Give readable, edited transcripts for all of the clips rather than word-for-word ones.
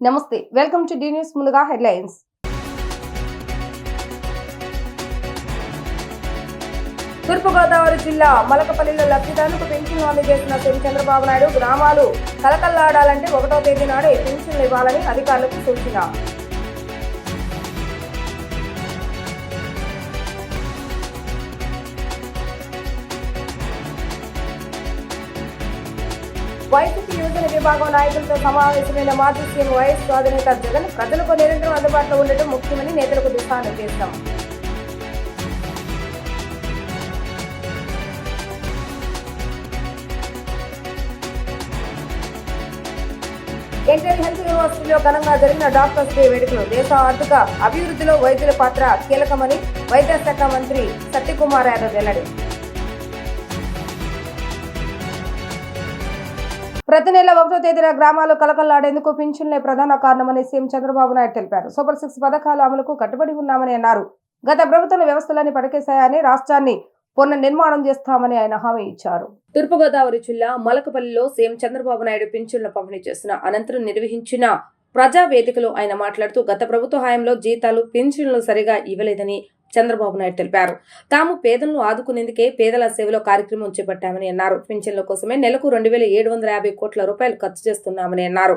నమస్తే, welcome to D news. ముందుగా headlines. తూర్పుగోదావరి జిల్లా మలకపల్లిలో లబ్ధిదారులకు పెన్షన్లు అందజేసిన సీఎం చంద్రబాబు నాయుడు గ్రామాలు కలకల్లాడాలంటే 1వ తేదీ నాడే పెన్షన్లు ఇవ్వాలని అధికారులకు సూచన. వైసీపీ యువజన విభాగం నాయకులతో సమావేశమైన మాజీ సీఎం వైఎస్ అధినేత జగన్ ప్రజలకు నిరంతరం అందుబాటులో ఉండటం ముఖ్యమని నేతలకు దిశానిర్దేశం. ఎన్టీఆర్ హెల్త్ యూనివర్సిటీలో ఘనంగా జరిగిన డాక్టర్స్ డే వేడుకలు దేశ ఆర్థిక అభివృద్ధిలో వైద్యుల పాత్ర కీలకమని వైద్య శాఖ మంత్రి సత్యకుమార్ యాదవ్ వెల్లడి. ప్రతి నెల 1వ తేదీన గ్రామాలు కలకల్లాడేందుకు పింఛన్లే ప్రధాన కారణమని సీఎం చంద్రబాబు నాయుడు తెలిపారు. సూపర్ 6 పథకాల అమలుకు కట్టుబడి ఉన్నామని అన్నారు. గత ప్రభుత్వంలో వ్యవస్థలన్నీ పడకేశాయని, రాష్ట్రాన్ని పునర్నిర్మాణం చేస్తామని ఆయన హామీ ఇచ్చారు. తూర్పుగోదావరి జిల్లా మలకపల్లిలో సీఎం చంద్రబాబు నాయుడు పింఛన్ల పంపిణీ చేసిన అనంతరం నిర్వహించిన ప్రజా వేదికలో ఆయన మాట్లాడుతూ గత ప్రభుత్వ హయాంలో జీతాలు, పింఛన్లు సరిగా ఇవ్వలేదని చంద్రబాబు నాయుడు తెలిపారు. తాము పేదలను ఆదుకునేందుకే పేదల సేవలో కార్యక్రమం చేపట్టామని అన్నారు. పింఛన్ల కోసమే నెలకు 2,750 కోట్ల రూపాయలు ఖర్చు చేస్తున్నామని అన్నారు.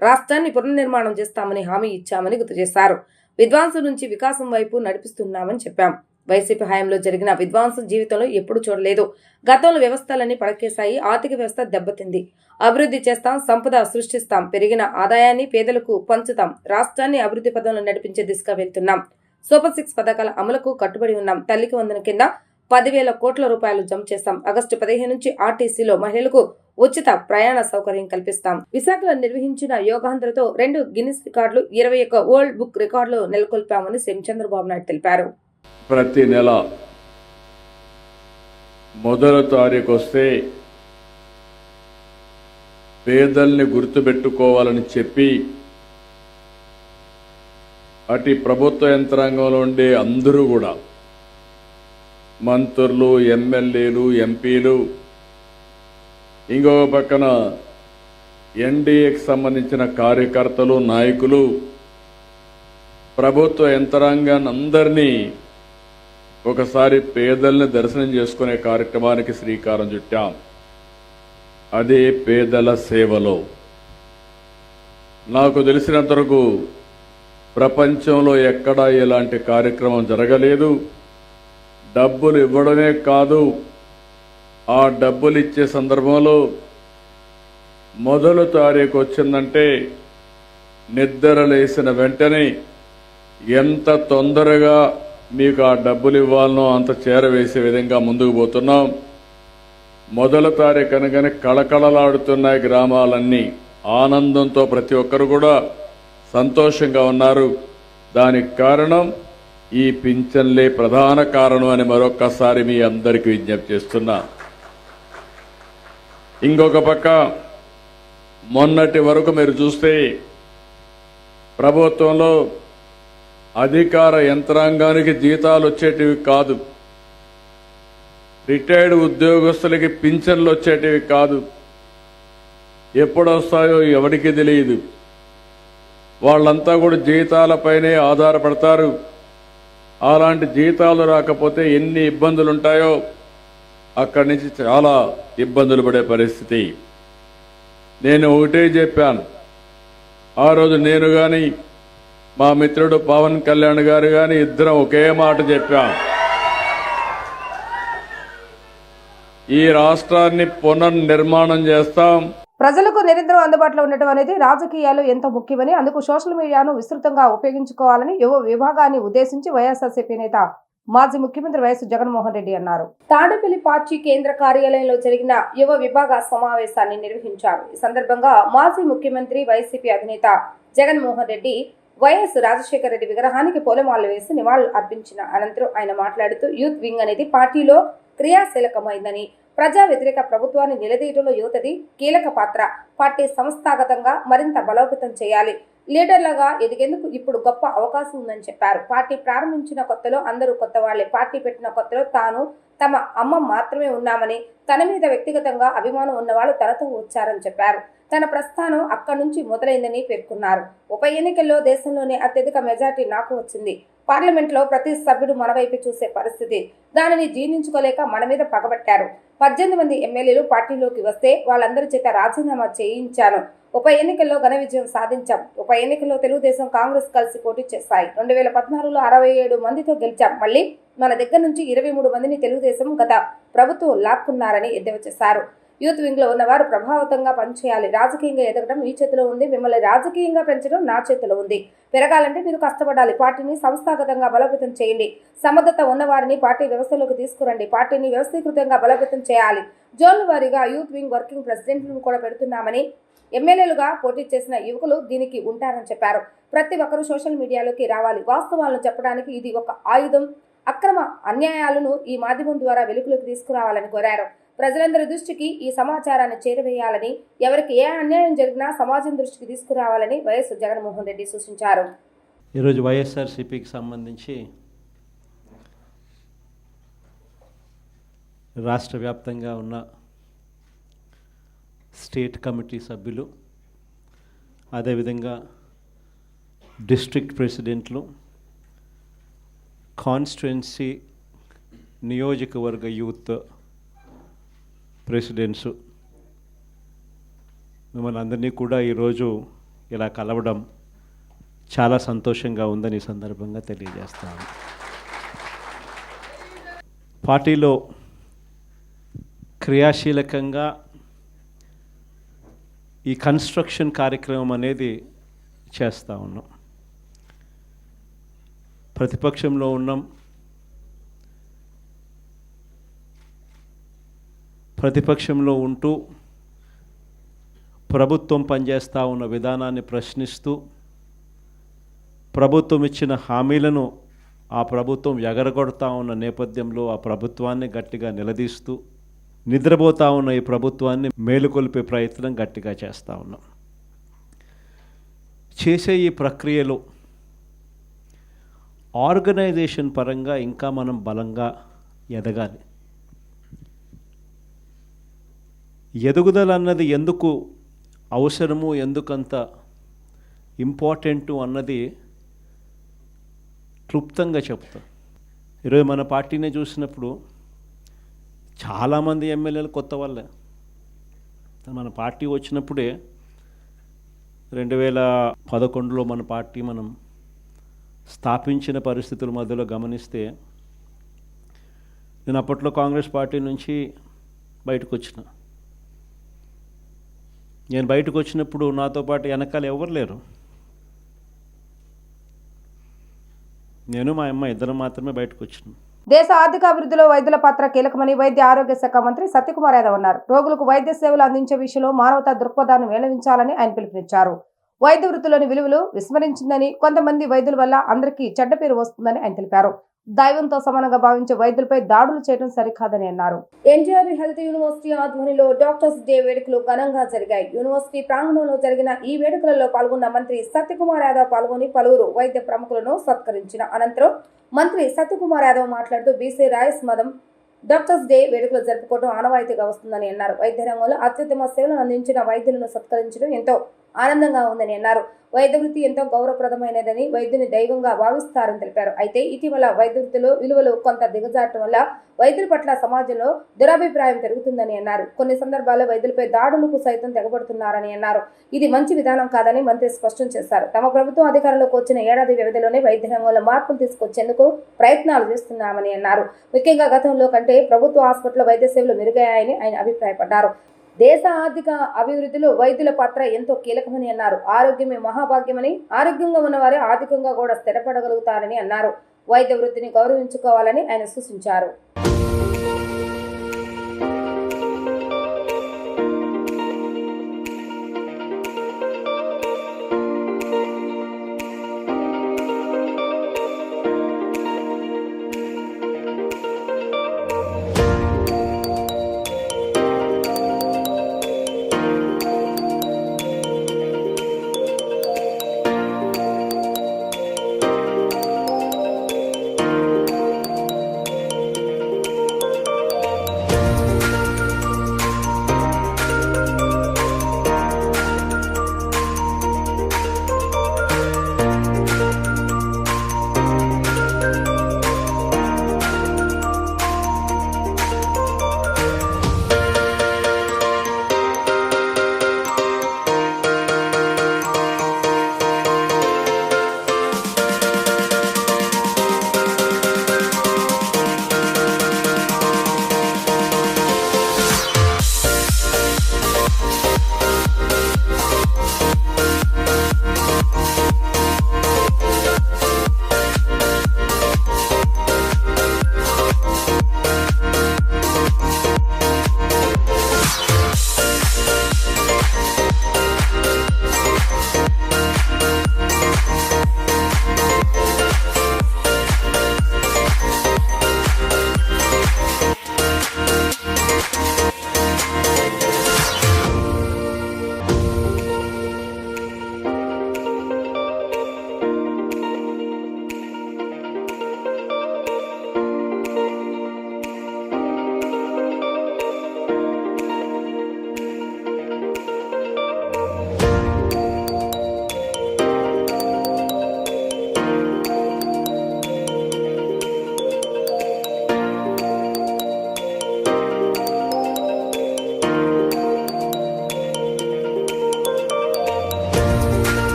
రాష్ట్రాన్ని పునర్నిర్మాణం చేస్తామని హామీ ఇచ్చామని గుర్తు చేశారు. విధ్వంసం నుంచి వికాసం వైపు నడిపిస్తున్నామని చెప్పాం. వైసీపీ హయాంలో జరిగిన విధ్వంసం జీవితంలో ఎప్పుడు చూడలేదు. గతంలో వ్యవస్థలన్నీ పడకేశాయి, ఆర్థిక వ్యవస్థ దెబ్బతింది. అభివృద్ధి చేస్తాం, సంపద సృష్టిస్తాం, పెరిగిన ఆదాయాన్ని పేదలకు పంచుతాం, రాష్ట్రాన్ని అభివృద్ధి పదంలో నడిపించే దిశగా వెళ్తున్నాం. సూపర్ 6 పథకాల అమలుకు కట్టుబడి ఉన్నాం. తల్లికి వందనం కింద 10,000 కోట్ల రూపాయలు జమ చేస్తాం. ఆగస్టు 15 నుంచి ఆర్టీసీలో మహిళలకు ఉచిత ప్రయాణ సౌకర్యం కల్పిస్తాం. విశాఖలో నిర్వహించిన యోగాంధ్రతో 2 గిన్నిస్ రికార్డులు, 21 వరల్డ్ బుక్ రికార్డులు నెలకొల్పామని సీఎం చంద్రబాబు నాయుడు తెలిపారు. ప్రతి నెల 1వ తారీఖు వస్తే పేదల్ని గుర్తుపెట్టుకోవాలని చెప్పి అటు ప్రభుత్వ యంత్రాంగంలో ఉండే అందరూ కూడా మంత్రులు, ఎమ్మెల్యేలు, ఎంపీలు, ఇంకో పక్కన ఎన్డీఏకి సంబంధించిన కార్యకర్తలు, నాయకులు, ప్రభుత్వ యంత్రాంగాన్ని అందరినీ ఒకసారి పేదల్ని దర్శనం చేసుకునే కార్యక్రమానికి శ్రీకారం చుట్టాం. అదే పేదల సేవలో. నాకు తెలిసినంత వరకు ప్రపంచంలో ఎక్కడా ఇలాంటి కార్యక్రమం జరగలేదు. డబ్బులు ఇవ్వడమే కాదు, ఆ డబ్బులు ఇచ్చే సందర్భంలో 1వ తారీఖు వచ్చిందంటే నిద్ర లేసిన వెంటనే ఎంత తొందరగా మీకు ఆ డబ్బులు ఇవ్వాలనో అంత చేరవేసే విధంగా ముందుకు పోతున్నాం. 1వ తారీఖు అనగానే కళకళలాడుతున్నాయి గ్రామాలన్నీ. ఆనందంతో ప్రతి ఒక్కరు కూడా సంతోషంగా ఉన్నారు. దానికి కారణం ఈ పింఛన్లే ప్రధాన కారణం అని మరొక్కసారి మీ అందరికీ విజ్ఞప్తి చేస్తున్నా. ఇంకొక పక్క మొన్నటి వరకు మీరు చూస్తే ప్రభుత్వంలో అధికార యంత్రాంగానికి జీతాలు వచ్చేటివి కాదు, రిటైర్డ్ ఉద్యోగస్తులకి పింఛన్లు వచ్చేటివి కాదు. ఎప్పుడు వస్తాయో ఎవరికి తెలియదు. వాళ్ళంతా కూడా జీతాలపైనే ఆధారపడతారు. అలాంటి జీతాలు రాకపోతే ఎన్ని ఇబ్బందులు ఉంటాయో అక్కడి నుంచి చాలా ఇబ్బందులు పడే పరిస్థితి. నేను ఒకటే చెప్పాను ఆ రోజు. నేను కానీ మా మిత్రుడు పవన్ కళ్యాణ్ గారు కానీ ఇద్దరం ఒకే మాట చెప్పాం. ఈ రాష్ట్రాన్ని పునర్నిర్మాణం చేస్తాం. ప్రజలకు నిరంతరం అందుబాటులో ఉండటం అనేది రాజకీయాలు ఎంతో ముఖ్యమని, అందుకు సోషల్ మీడియాను విస్తృతంగా ఉపయోగించుకోవాలని యువ విభాగాన్ని ఉద్దేశించి వైఎస్ఆర్సీపీ నేత మాజీ ముఖ్యమంత్రి వైఎస్ జగన్మోహన్ రెడ్డి అన్నారు. తాడేపల్లి పార్టీ కేంద్ర కార్యాలయంలో జరిగిన యువ విభాగ సమావేశాన్ని నిర్వహించారు. ఈ సందర్భంగా మాజీ ముఖ్యమంత్రి వైసీపీ అధినేత జగన్మోహన్ రెడ్డి వైఎస్ రాజశేఖర రెడ్డి విగ్రహానికి పూలమాలలు వేసి నివాళులు అర్పించిన అనంతరం ఆయన మాట్లాడుతూ యూత్ వింగ్ అనేది పార్టీలో క్రియాశీలకమైందని, ప్రజా వ్యతిరేక ప్రభుత్వాన్ని నిలదీయడంలో యువతది కీలక పాత్ర. పార్టీ సంస్థాగతంగా మరింత బలోపేతం చేయాలి. లీడర్లుగా ఎదిగేందుకు ఇప్పుడు గొప్ప అవకాశం ఉందని చెప్పారు. పార్టీ ప్రారంభించిన కొత్తలో అందరూ కొత్త వాళ్లే. పార్టీ పెట్టిన కొత్తలో తాను తమ అమ్మ మాత్రమే ఉన్నామని, తన మీద వ్యక్తిగతంగా అభిమానం ఉన్నవాళ్ళు తనతో వచ్చారని చెప్పారు. తన ప్రస్థానం అక్కడి నుంచి మొదలైందని పేర్కొన్నారు. ఉప ఎన్నికల్లో దేశంలోనే అత్యధిక మెజార్టీ నాకు వచ్చింది. పార్లమెంట్లో ప్రతి సభ్యుడు మన వైపు చూసే పరిస్థితి. దానిని జీర్ణించుకోలేక మన మీద పగబట్టారు. 18 మంది ఎమ్మెల్యేలు పార్టీలోకి వస్తే వాళ్ళందరి చేత రాజీనామా చేయించాను. ఉప ఎన్నికల్లో ఘన విజయం సాధించాం. ఉప ఎన్నికల్లో తెలుగుదేశం, కాంగ్రెస్ కలిసి పోటీ చేస్తాయి. 2014లో 67 మందితో గెలిచాం. మళ్ళీ మన దగ్గర నుంచి 23 మందిని తెలుగుదేశం గత ప్రభుత్వం లాక్కున్నారని ఎద్దేవా చేశారు. యూత్ వింగ్ లో ఉన్నవారు ప్రభావితంగా పనిచేయాలి. రాజకీయంగా ఎదగడం మీ చేతిలో ఉంది. మిమ్మల్ని రాజకీయంగా పెంచడం నా చేతిలో ఉంది. పెరగాలంటే మీరు కష్టపడాలి. పార్టీని సంస్థాగతంగా బలోపేతం చేయండి. సమర్థత ఉన్నవారిని పార్టీ వ్యవస్థలోకి తీసుకురండి. పార్టీని వ్యవస్థీకృతంగా బలోపేతం చేయాలి. జోన్ల వారీగా యూత్ వింగ్ వర్కింగ్ ప్రెసిడెంట్లను కూడా పెడుతున్నామని, ఎమ్మెల్యేలుగా పోటీ చేసిన యువకులు దీనికి ఉంటారని చెప్పారు. ప్రతి ఒక్కరూ సోషల్ మీడియాలోకి రావాలి. వాస్తవాలను చెప్పడానికి ఇది ఒక ఆయుధం. అక్రమ అన్యాయాలను ఈ మాధ్యమం ద్వారా వెలుగులోకి తీసుకురావాలని కోరారు. ప్రజలందరి దృష్టికి ఈ సమాచారాన్ని చేరవేయాలని, ఎవరికి ఏ అన్యాయం జరిగినా సమాజం దృష్టికి తీసుకురావాలని వైఎస్ జగన్మోహన్ రెడ్డి సూచించారు. ఈరోజు వైఎస్ఆర్సీపీకి సంబంధించి రాష్ట్ర వ్యాప్తంగా ఉన్న స్టేట్ కమిటీ సభ్యులు, అదేవిధంగా డిస్ట్రిక్ట్ ప్రెసిడెంట్లు, కాన్స్టిట్యుయెన్సీ నియోజకవర్గ యూత్ ప్రెసిడెంట్స్, మిమ్మల్ని అందరినీ కూడా ఈరోజు ఇలా కలవడం చాలా సంతోషంగా ఉందని సందర్భంగా తెలియజేస్తాను. పార్టీలో క్రియాశీలకంగా ఈ కన్స్ట్రక్షన్ కార్యక్రమం అనేది చేస్తూ ఉన్నాం. ప్రతిపక్షంలో ఉన్నాం. ప్రతిపక్షంలో ఉంటూ ప్రభుత్వం పనిచేస్తూ ఉన్న విధానాన్ని ప్రశ్నిస్తూ, ప్రభుత్వం ఇచ్చిన హామీలను ఆ ప్రభుత్వం ఎగరగొడతా ఉన్న నేపథ్యంలో ఆ ప్రభుత్వాన్ని గట్టిగా నిలదీస్తూ, నిద్రపోతూ ఉన్న ఈ ప్రభుత్వాన్ని మేలుకొల్పే ప్రయత్నం గట్టిగా చేస్తూ ఉన్నాం. చేసే ఈ ప్రక్రియలో ఆర్గనైజేషన్ పరంగా ఇంకా మనం బలంగా ఎదగాలి. ఎదుగుదల అన్నది ఎందుకు అవసరము, ఎందుకంత ఇంపార్టెంటు అన్నది క్లుప్తంగా చెప్తా. ఈరోజు మన పార్టీని చూసినప్పుడు చాలామంది ఎమ్మెల్యేలు కొత్త వాళ్ళే. మన పార్టీ వచ్చినప్పుడే 2011లో మన పార్టీ మనం స్థాపించిన పరిస్థితుల మధ్యలో గమనిస్తే, నేను అప్పట్లో కాంగ్రెస్ పార్టీ నుంచి బయటకు వచ్చిన. నేను బయటకు వచ్చినప్పుడు నాతో పాటు వెనకాల ఎవరు లేరు. నేను మా అమ్మ ఇద్దరు మాత్రమే బయటకు వచ్చినాం. దేశ ఆర్థిక అభివృద్ధిలో వైద్యుల పాత్ర కీలకమని వైద్య ఆరోగ్య శాఖ మంత్రి సత్యకుమార్ యాదవ్ అన్నారు. రోగులకు వైద్య సేవలు అందించే విషయంలో మానవతా దృక్పథాన్ని మేళవించాలని ఆయన పిలుపునిచ్చారు. వైద్య వృత్తిలోని విలువలు విస్మరించిందని, కొంతమంది వైద్యుల వల్ల అందరికీ చెడ్డ పేరు వస్తుందని ఆయన తెలిపారు. దైవంతో సమానంగా భావించే వైద్యులపై దాడులు చేయడం సరికాదని అన్నారు. ఎన్టీఆర్ హెల్త్ యూనివర్సిటీ ఆధ్వర్యంలో డాక్టర్స్ డే వేడుకలు ఘనంగా జరిగాయి. యూనివర్సిటీ ప్రాంగణంలో జరిగిన ఈ వేడుకలలో పాల్గొన్న మంత్రి సత్యకుమార్ యాదవ్ పాల్గొని పలువురు వైద్య ప్రముఖులను సత్కరించిన అనంతరం మంత్రి సత్యకుమార్ యాదవ్ మాట్లాడుతూ బీసీ రాయస్ మదం డాక్టర్స్ డే వేడుకలు జరుపుకోవడం ఆనవాయితీగా వస్తుందని అన్నారు. వైద్య రంగంలో అత్యుత్తమ సేవలను అందించిన వైద్యులను సత్కరించడం ఎంతో ఆనందంగా ఉందని అన్నారు. వైద్య వృత్తి ఎంతో గౌరవప్రదమైనదని, వైద్యుని దైవంగా భావిస్తారని తెలిపారు. అయితే ఇటీవల వైద్య వృత్తిలో విలువలు కొంత దిగజారటం వల్ల వైద్యుల పట్ల సమాజంలో దురభిప్రాయం పెరుగుతుందని అన్నారు. కొన్ని సందర్భాల్లో వైద్యులపై దాడులకు సైతం తెగబడుతున్నారని అన్నారు. ఇది మంచి విధానం కాదని మంత్రి స్పష్టం చేశారు. తమ ప్రభుత్వం అధికారంలోకి వచ్చిన ఏడాది వ్యవధిలోనే వైద్య రంగంలో మార్పులు తీసుకొచ్చేందుకు ప్రయత్నాలు చేస్తున్నామని అన్నారు. ముఖ్యంగా గతంలో కంటే ప్రభుత్వ హాస్పిటల్లో వైద్య సేవలు మెరుగయ్యాయని ఆయన అభిప్రాయపడ్డారు. దేశ ఆర్థిక అభివృద్ధిలో వైద్యుల పాత్ర ఎంతో కీలకమని అన్నారు. ఆరోగ్యమే మహాభాగ్యమని, ఆరోగ్యంగా ఉన్నవారే ఆర్థికంగా కూడా స్థిరపడగలుగుతారని అన్నారు. వైద్య వృత్తిని గౌరవించుకోవాలని ఆయన సూచించారు.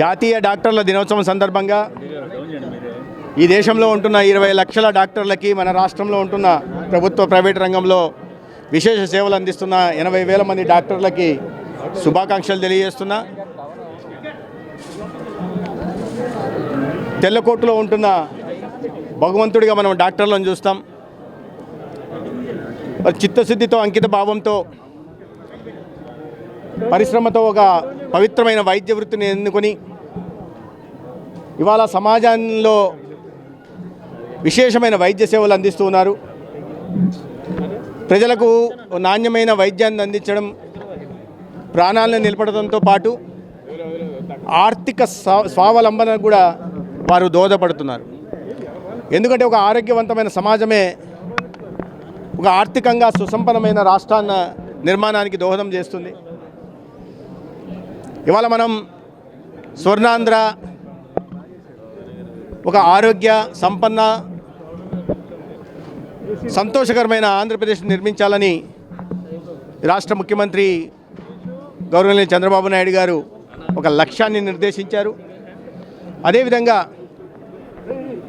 జాతీయ డాక్టర్ల దినోత్సవం సందర్భంగా ఈ దేశంలో ఉంటున్న 20 లక్షల డాక్టర్లకి, మన రాష్ట్రంలో ఉంటున్న ప్రభుత్వ ప్రైవేట్ రంగంలో విశేష సేవలు అందిస్తున్న 80,000 మంది డాక్టర్లకి శుభాకాంక్షలు తెలియజేస్తున్నా. తెల్లకోటలో ఉంటున్న భగవంతుడిగా మనం డాక్టర్లను చూస్తాం. చిత్తశుద్ధితో, అంకిత భావంతో, పరిశ్రమతో ఒక పవిత్రమైన వైద్య వృత్తిని ఎన్నుకొని ఇవాళ సమాజంలో విశేషమైన వైద్య సేవలు అందిస్తూ ఉన్నారు. ప్రజలకు నాణ్యమైన వైద్యాన్ని అందించడం, ప్రాణాలను నిలపడంతో పాటు ఆర్థిక స్వావలంబన కూడా వారు దోహదపడుతున్నారు. ఎందుకంటే ఒక ఆరోగ్యవంతమైన సమాజమే ఒక ఆర్థికంగా సుసంపన్నమైన రాష్ట్రాన్న నిర్మాణానికి దోహదం చేస్తుంది. ఇవాళ మనం స్వర్ణాంధ్ర, ఒక ఆరోగ్య సంపన్న సంతోషకరమైన ఆంధ్రప్రదేశ్ నిర్మించాలని రాష్ట్ర ముఖ్యమంత్రి గౌరవనీయులు చంద్రబాబు నాయుడు గారు ఒక లక్ష్యాన్ని నిర్దేశించారు. అదేవిధంగా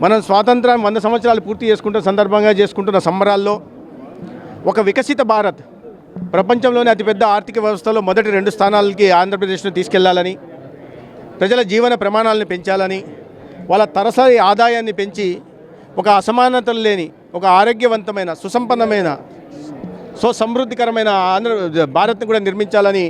మనం స్వాతంత్రం 100 సంవత్సరాలు పూర్తి చేసుకుంటున్న సందర్భంగా చేసుకుంటున్న సంబరాల్లో ఒక వికసిత భారత్, ప్రపంచంలోనే అతిపెద్ద ఆర్థిక వ్యవస్థలో మొదటి 2 స్థానాలకి ఆంధ్రప్రదేశ్ను తీసుకెళ్లాలని, ప్రజల జీవన ప్రమాణాలను పెంచాలని, వాళ్ళ తరసరి ఆదాయాన్ని పెంచి ఒక అసమానతలు లేని, ఒక ఆరోగ్యవంతమైన, సుసంపన్నమైన, సమృద్ధికరమైన భారత్ను కూడా నిర్మించాలని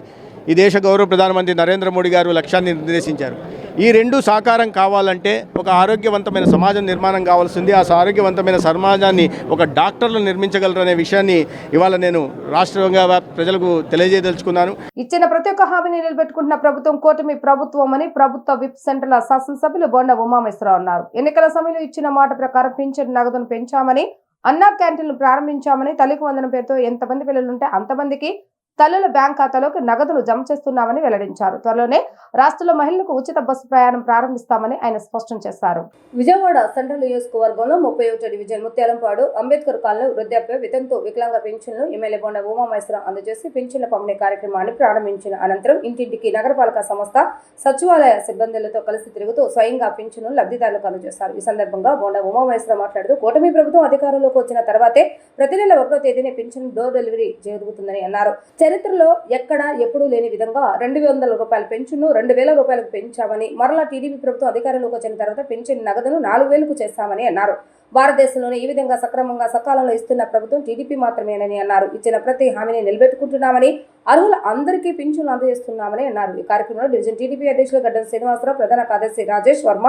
ఈ దేశ గౌరవ ప్రధానమంత్రి నరేంద్ర మోడీ గారు లక్ష్యాన్ని నిర్దేశించారు. ఈ రెండు సాకారం కావాలంటే ఒక ఆరోగ్యవంతమైన సమాజం నిర్మాణం కావాల్సింది. ఆ ఆరోగ్యవంతమైన సమాజాన్ని ఒక డాక్టర్లు నిర్మించగలరనే విషయాన్ని ఇవాళ నేను రాష్ట్రంగా ప్రజలకు తెలియజేయదలుచుకున్నాను. ఇచ్చిన ప్రతి ఒక్క హామీని నిలబెట్టుకుంటున్న ప్రభుత్వం కూటమి ప్రభుత్వం అని ప్రభుత్వ విప్ సెంటర్ల శాసనసభ్యులు బొండ ఉమామేశ్వరరావు అన్నారు. ఎన్నికల సమయంలో ఇచ్చిన మాట ప్రకారం పింఛన్ నగదును పెంచామని, అన్నా క్యాంటీన్లు ప్రారంభించామని, తల్లికి వందనం పేరుతో ఎంతమంది పిల్లలుంటే అంతమందికి తల్లుల బ్యాంక్ ఖాతాలోకి నగదును జమ చేస్తున్నామని వెల్లడించారు. త్వరలోనే రాష్ట్రంలో మహిళలకు ఉచిత బస్సు ప్రయాణం ప్రారంభిస్తామని ఆయన స్పష్టం చేశారు. విజయవాడ సెంట్రల్ నియోజకవర్గంలో 31వ డివిజన్ ముత్యాలంపాడు అంబేద్కర్ కాలనీ వృద్ధాప్య వితంతు వికలాంగ పింఛన్లు ఎమ్మెల్యే బొండ ఉమామేశ్వరరావు అందజేసి పింఛన్ల పంపిణీ కార్యక్రమాన్ని ప్రారంభించిన అనంతరం ఇంటింటికి నగరపాలక సంస్థ సచివాలయ సిబ్బందులతో కలిసి తిరుగుతూ స్వయంగా పింఛన్లు లబ్ధిదారులకు అందజేశారు. ఈ సందర్భంగా బొండ ఉమామేశ్వరరావు మాట్లాడుతూ కూటమి ప్రభుత్వం అధికారంలోకి వచ్చిన తర్వాతే ప్రతి నెల 1వ తేదీనే పింఛన్ డోర్ డెలివరీ జరుగుతుందని అన్నారు. చరిత్రలో ఎక్కడా ఎప్పుడూ లేని విధంగా 200 రూపాయల పెన్షన్ను 2,000 రూపాయలకు పెంచామని, మరలా టీడీపీ ప్రభుత్వం అధికారంలోకి వచ్చిన తర్వాత పెన్షన్ నగదును 4,000కు చేస్తామని అన్నారు. భారతదేశంలోనే ఈ విధంగా సక్రమంగా సకాలంలో ఇస్తున్న ప్రభుత్వం టీడీపీ మాత్రమేనని అన్నారు. ఇచ్చిన ప్రతి హామీని నిలబెట్టుకుంటున్నామని, అర్హుల అందరికీ పింఛన్లు అందజేస్తున్నామని అన్నారు. ఈ కార్యక్రమంలో డివిజన్ టీడీపీ అధ్యక్షులు గడ్డం శ్రీనివాసరావు, ప్రధాన కార్యదర్శి రాజేష్ వర్మ,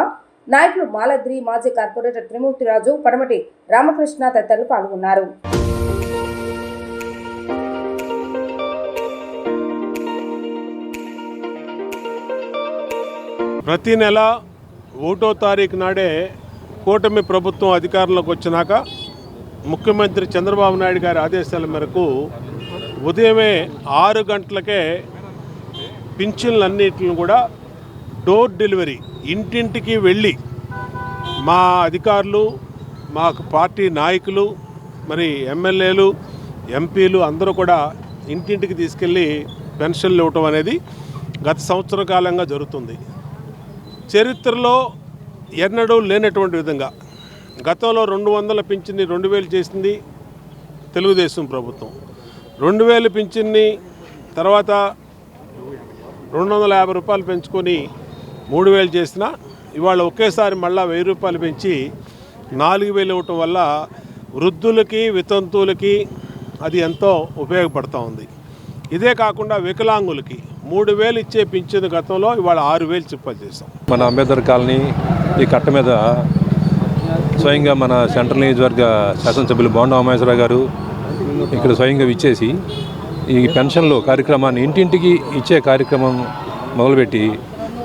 నాయకులు మాలద్రి, మాజీ కార్పొరేటర్ త్రిమూర్తిరాజు, పడమటి రామకృష్ణ తదితరులు పాల్గొన్నారు. ప్రతి నెల 1వ తారీఖు నాడే కూటమి ప్రభుత్వం అధికారంలోకి వచ్చినాక ముఖ్యమంత్రి చంద్రబాబు నాయుడు గారి ఆదేశాల మేరకు ఉదయమే 6 గంటలకే పింఛన్లన్నిటిని కూడా డోర్ డెలివరీ ఇంటింటికి వెళ్ళి మా అధికారులు, మా పార్టీ నాయకులు, మరి ఎమ్మెల్యేలు, ఎంపీలు అందరూ కూడా ఇంటింటికి తీసుకెళ్ళి పెన్షన్లు ఇవ్వటం అనేది గత సంవత్సర కాలంగా జరుగుతుంది. చరిత్రలో ఎన్నడూ లేనటువంటి విధంగా గతంలో 200 పింఛన్ని 2,000 చేసింది తెలుగుదేశం ప్రభుత్వం. 2,000 పింఛన్ని తర్వాత 250 రూపాయలు పెంచుకొని 3,000 చేసిన ఇవాళ ఒకేసారి మళ్ళా 1,000 రూపాయలు పెంచి 4,000 ఇవ్వటం వల్ల వృద్ధులకి, వితంతువులకి అది ఎంతో ఉపయోగపడుతూ ఉంది. ఇదే కాకుండా వికలాంగులకి 3,000 ఇచ్చే పింఛన్ గతంలో ఇవాళ 6,000 చెప్పాలి చేస్తాం. మన అంబేద్కర్ కాలనీ ఈ కట్ట మీద స్వయంగా మన సెంట్రల్ నియోజకవర్గ శాసనసభ్యులు బొండ ఉమామేశ్వరరావు గారు ఇక్కడ స్వయంగా ఇచ్చేసి ఈ పెన్షన్లు కార్యక్రమాన్ని ఇంటింటికి ఇచ్చే కార్యక్రమం మొదలుపెట్టి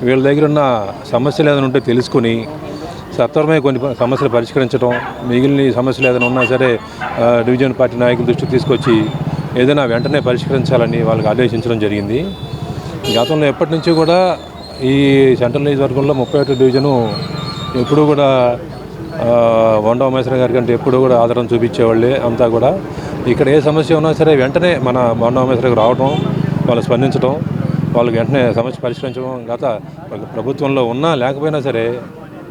వీళ్ళ దగ్గర ఉన్న సమస్యలు ఏదైనా ఉంటే తెలుసుకొని సత్వరమే కొన్ని సమస్యలు పరిష్కరించడం, మిగిలిన సమస్యలు ఏదైనా ఉన్నా సరే డివిజన్ పార్టీ నాయకుల దృష్టికి తీసుకొచ్చి ఏదైనా వెంటనే పరిష్కరించాలని వాళ్ళకి ఆదేశించడం జరిగింది. గతంలో ఎప్పటి నుంచి కూడా ఈ సెంట్రల్ నియోజకవర్గంలో 31వ డివిజను ఎప్పుడూ కూడా బొండ ఉమామేశ్వరరావు గారి కంటే ఎప్పుడూ కూడా ఆదరణ చూపించేవాళ్ళే. అంతా కూడా ఇక్కడ ఏ సమస్య ఉన్నా సరే వెంటనే మన బొండ ఉమామేశ్వరరావు గారు రావడం, వాళ్ళు స్పందించడం, వాళ్ళకి వెంటనే సమస్య పరిష్కరించడం గత ప్రభుత్వంలో ఉన్నా లేకపోయినా సరే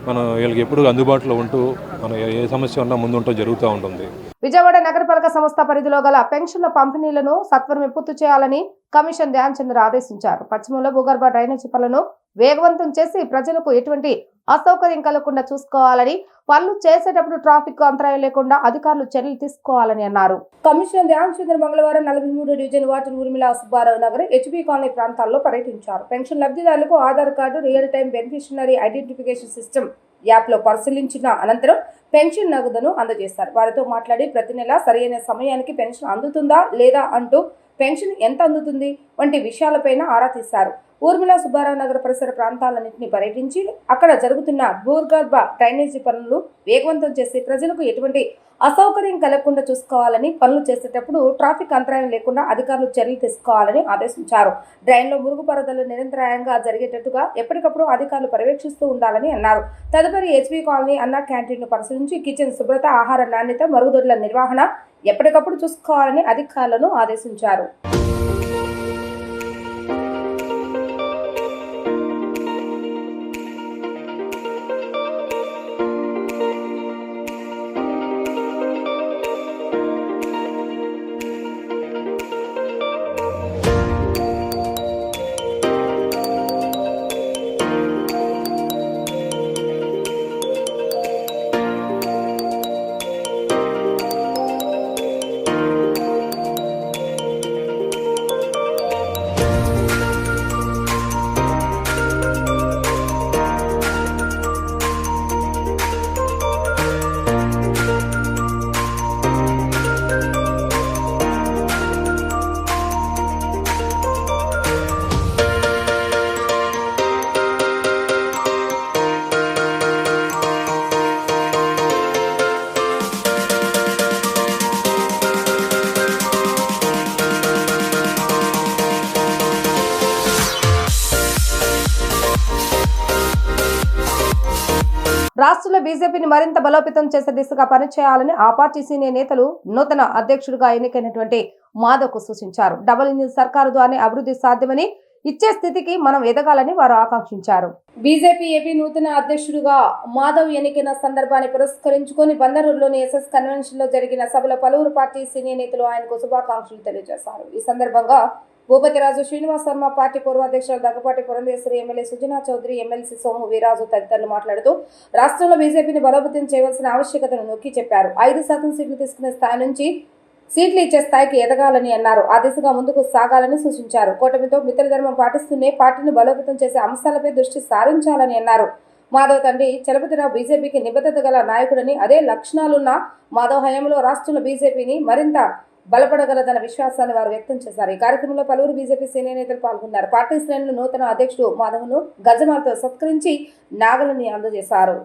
మనం వీళ్ళకి ఎప్పుడు అందుబాటులో ఉంటూ మనం ఏ సమస్య ఉన్నా ముందుంటూ జరుగుతూ ఉంటుంది. విజయవాడ నగరపాలక సంస్థ పరిధిలో గల పెన్షన్ల పంపిణీలను సత్వరమే పూర్తి చేయాలని కమిషన్ ధ్యాన్ చంద్ర ఆదేశించారు. పశ్చిమంలో భూగర్భ డ్రైనేజీ పనులను వేగవంతం చేసి ప్రజలకు ఎటువంటి అసౌకర్యం కలగకుండా చూసుకోవాలని, పనులు చేసేటప్పుడు ట్రాఫిక్ అంతరాయం లేకుండా అధికారులు చర్యలు తీసుకోవాలని అన్నారు. కమిషనర్ ధ్యాన్ చంద్ర మంగళవారం 43 division ward Urmila Subbarao Nagar HB colony ప్రాంతాల్లో పర్యటించారు. పెన్షన్ లబ్ధిదారులకు Aadhaar card, real time beneficiary identification system యాప్లో పరిశీలించిన అనంతరం పెన్షన్ నగదును అందజేశారు. వారితో మాట్లాడి ప్రతి నెల సరైన సమయానికి పెన్షన్ అందుతుందా లేదా అంటూ పెన్షన్ ఎంత అందుతుంది వంటి విషయాలపైన ఆరా తీశారు. ఊర్మిళ సుబ్బారావు నగర పరిసర ప్రాంతాలన్నింటినీ పర్యటించి అక్కడ జరుగుతున్న భూగర్భ డ్రైనేజీ పనులు వేగవంతం చేసి ప్రజలకు ఎటువంటి అసౌకర్యం కలగకుండా చూసుకోవాలని, పనులు చేసేటప్పుడు ట్రాఫిక్ అంతరాయం లేకుండా అధికారులు చర్యలు తీసుకోవాలని ఆదేశించారు. డ్రైన్లో మురుగుపరదలు నిరంతరాయంగా జరిగేటట్టుగా ఎప్పటికప్పుడు అధికారులు పర్యవేక్షిస్తూ ఉండాలని అన్నారు. తదుపరి హెచ్బీ కాలనీ అన్న క్యాంటీన్ను పరిశీలించి కిచెన్ శుభ్రత, ఆహార నాణ్యత, మరుగుదొడ్ల నిర్వహణ ఎప్పటికప్పుడు చూసుకోవాలని అధికారులను ఆదేశించారు. రాష్ట్రంలో బీజేపీని మరింత బలోపేతం చేసే దిశగా పనిచేయాలని ఆ పార్టీ సీనియర్ నేతలు నూతన అధ్యక్షుడిగా ఎన్నికైనటువంటి మాధవ్కు సూచించారు. డబుల్ ఇంజిన్ సర్కారు ద్వారానే అభివృద్ధి సాధ్యమని, ఇచ్చే స్థితికి మనం ఎదగాలని వారు ఆకాంక్షించారు. బీజేపీ ఏపీ నూతన అధ్యక్షుడిగా మాధవ్ ఎన్నికైన సందర్భాన్ని పురస్కరించుకొని బందరూరులోని ఎస్ఎస్ కన్వెన్షన్ లో జరిగిన సభలో పలువురు పార్టీ సీనియర్ నేతలు ఆయనకు శుభాకాంక్షలు తెలియజేశారు. ఈ సందర్భంగా భూపతిరాజు, శ్రీనివాస్ శర్మ, పార్టీ పూర్వాధ్యక్షులు దగ్గుపాటి పురంధేశ్వరి, ఎమ్మెల్యే సుజనా చౌదరి, ఎమ్మెల్సీ సోము వీరాజు తదితరులు మాట్లాడుతూ రాష్ట్రంలో బీజేపీని బలోపేతం చేయవలసిన ఆవశ్యకతను నొక్కి చెప్పారు. 5% సీట్లు తీసుకునే స్థాయి నుంచి సీట్లు ఇచ్చే స్థాయికి ఎదగాలని అన్నారు. ఆ దిశగా ముందుకు సాగాలని సూచించారు. కూటమితో మిత్రధర్మం పాటిస్తూనే పార్టీని బలోపేతం చేసే అంశాలపై దృష్టి సారించాలని అన్నారు. మాధవ్ తండ్రి చలపతిరావు బీజేపీకి నిబద్ధత గల నాయకుడని, అదే లక్షణాలున్న మాధవ్ హయాంలో రాష్ట్రంలో బీజేపీని మరింత బలపడగలదన్న విశ్వాసాన్ని వారు వ్యక్తం చేశారు. ఈ కార్యక్రమంలో పలువురు బీజేపీ సీనియర్ నేతలు పాల్గొన్నారు. పార్టీ శ్రేణులు నూతన అధ్యక్షుడు మాధవ్ను గజమాలతో సత్కరించి నాగలని అందజేశారు.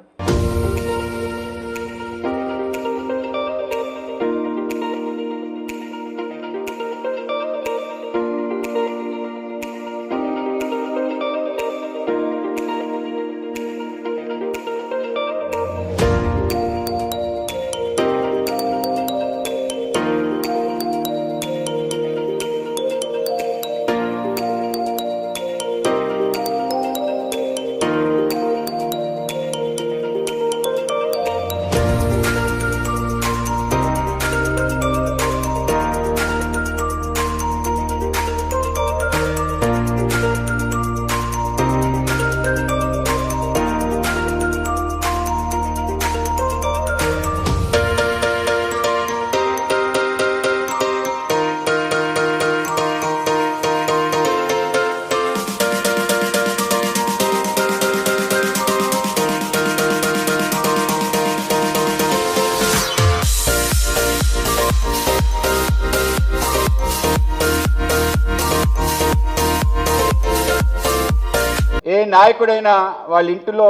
ఏ నాయకుడైనా వాళ్ళ ఇంటిలో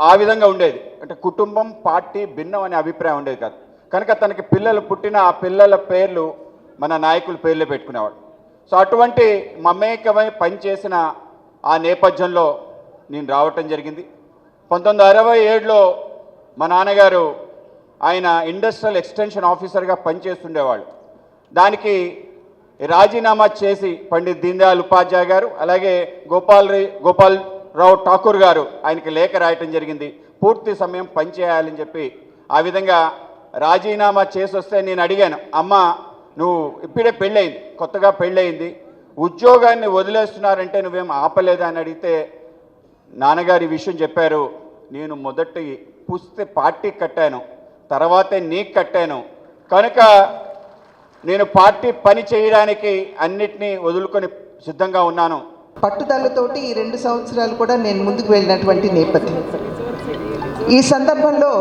ఆ విధంగా ఉండేది, అంటే కుటుంబం పార్టీ భిన్నం అనే అభిప్రాయం ఉండేది కాదు. కనుక తనకి పిల్లలు పుట్టిన ఆ పిల్లల పేర్లు మన నాయకుల పేర్లే పెట్టుకునేవాడు. సో అటువంటి మమేకమై పనిచేసిన ఆ నేపథ్యంలో నేను రావటం జరిగింది. 1967లో మా నాన్నగారు ఆయన ఇండస్ట్రియల్ ఎక్స్టెన్షన్ ఆఫీసర్గా పనిచేస్తుండేవాళ్ళు. దానికి రాజీనామా చేసి పండిత్ దీన్ దయాళ్ ఉపాధ్యాయ గారు అలాగే గోపాలరావు ఠాకూర్ గారు ఆయనకి లేఖ రాయటం జరిగింది. పూర్తి సమయం పనిచేయాలని చెప్పి ఆ విధంగా రాజీనామా చేసి వస్తే నేను అడిగాను, అమ్మ నువ్వు ఇప్పుడే పెళ్ళయింది, కొత్తగా పెళ్ళయింది, ఉద్యోగాన్ని వదిలేస్తున్నారంటే నువ్వేం ఆపలేదా అని అడిగితే నాన్నగారు ఈ విషయం చెప్పారు. నేను మొదటి పుస్తే పార్టీ కట్టాను, తర్వాతే నీకు కట్టాను, కనుక నేను పార్టీ పని చేయడానికి అన్నిటినీ వదులుకొని సిద్ధంగా ఉన్నాను. పట్టుదలతోటి ఈ 2 సంవత్సరాలు కూడా నేను ముందుకు వెళ్ళినటువంటి నేపథ్యం. ఈ సందర్భంలో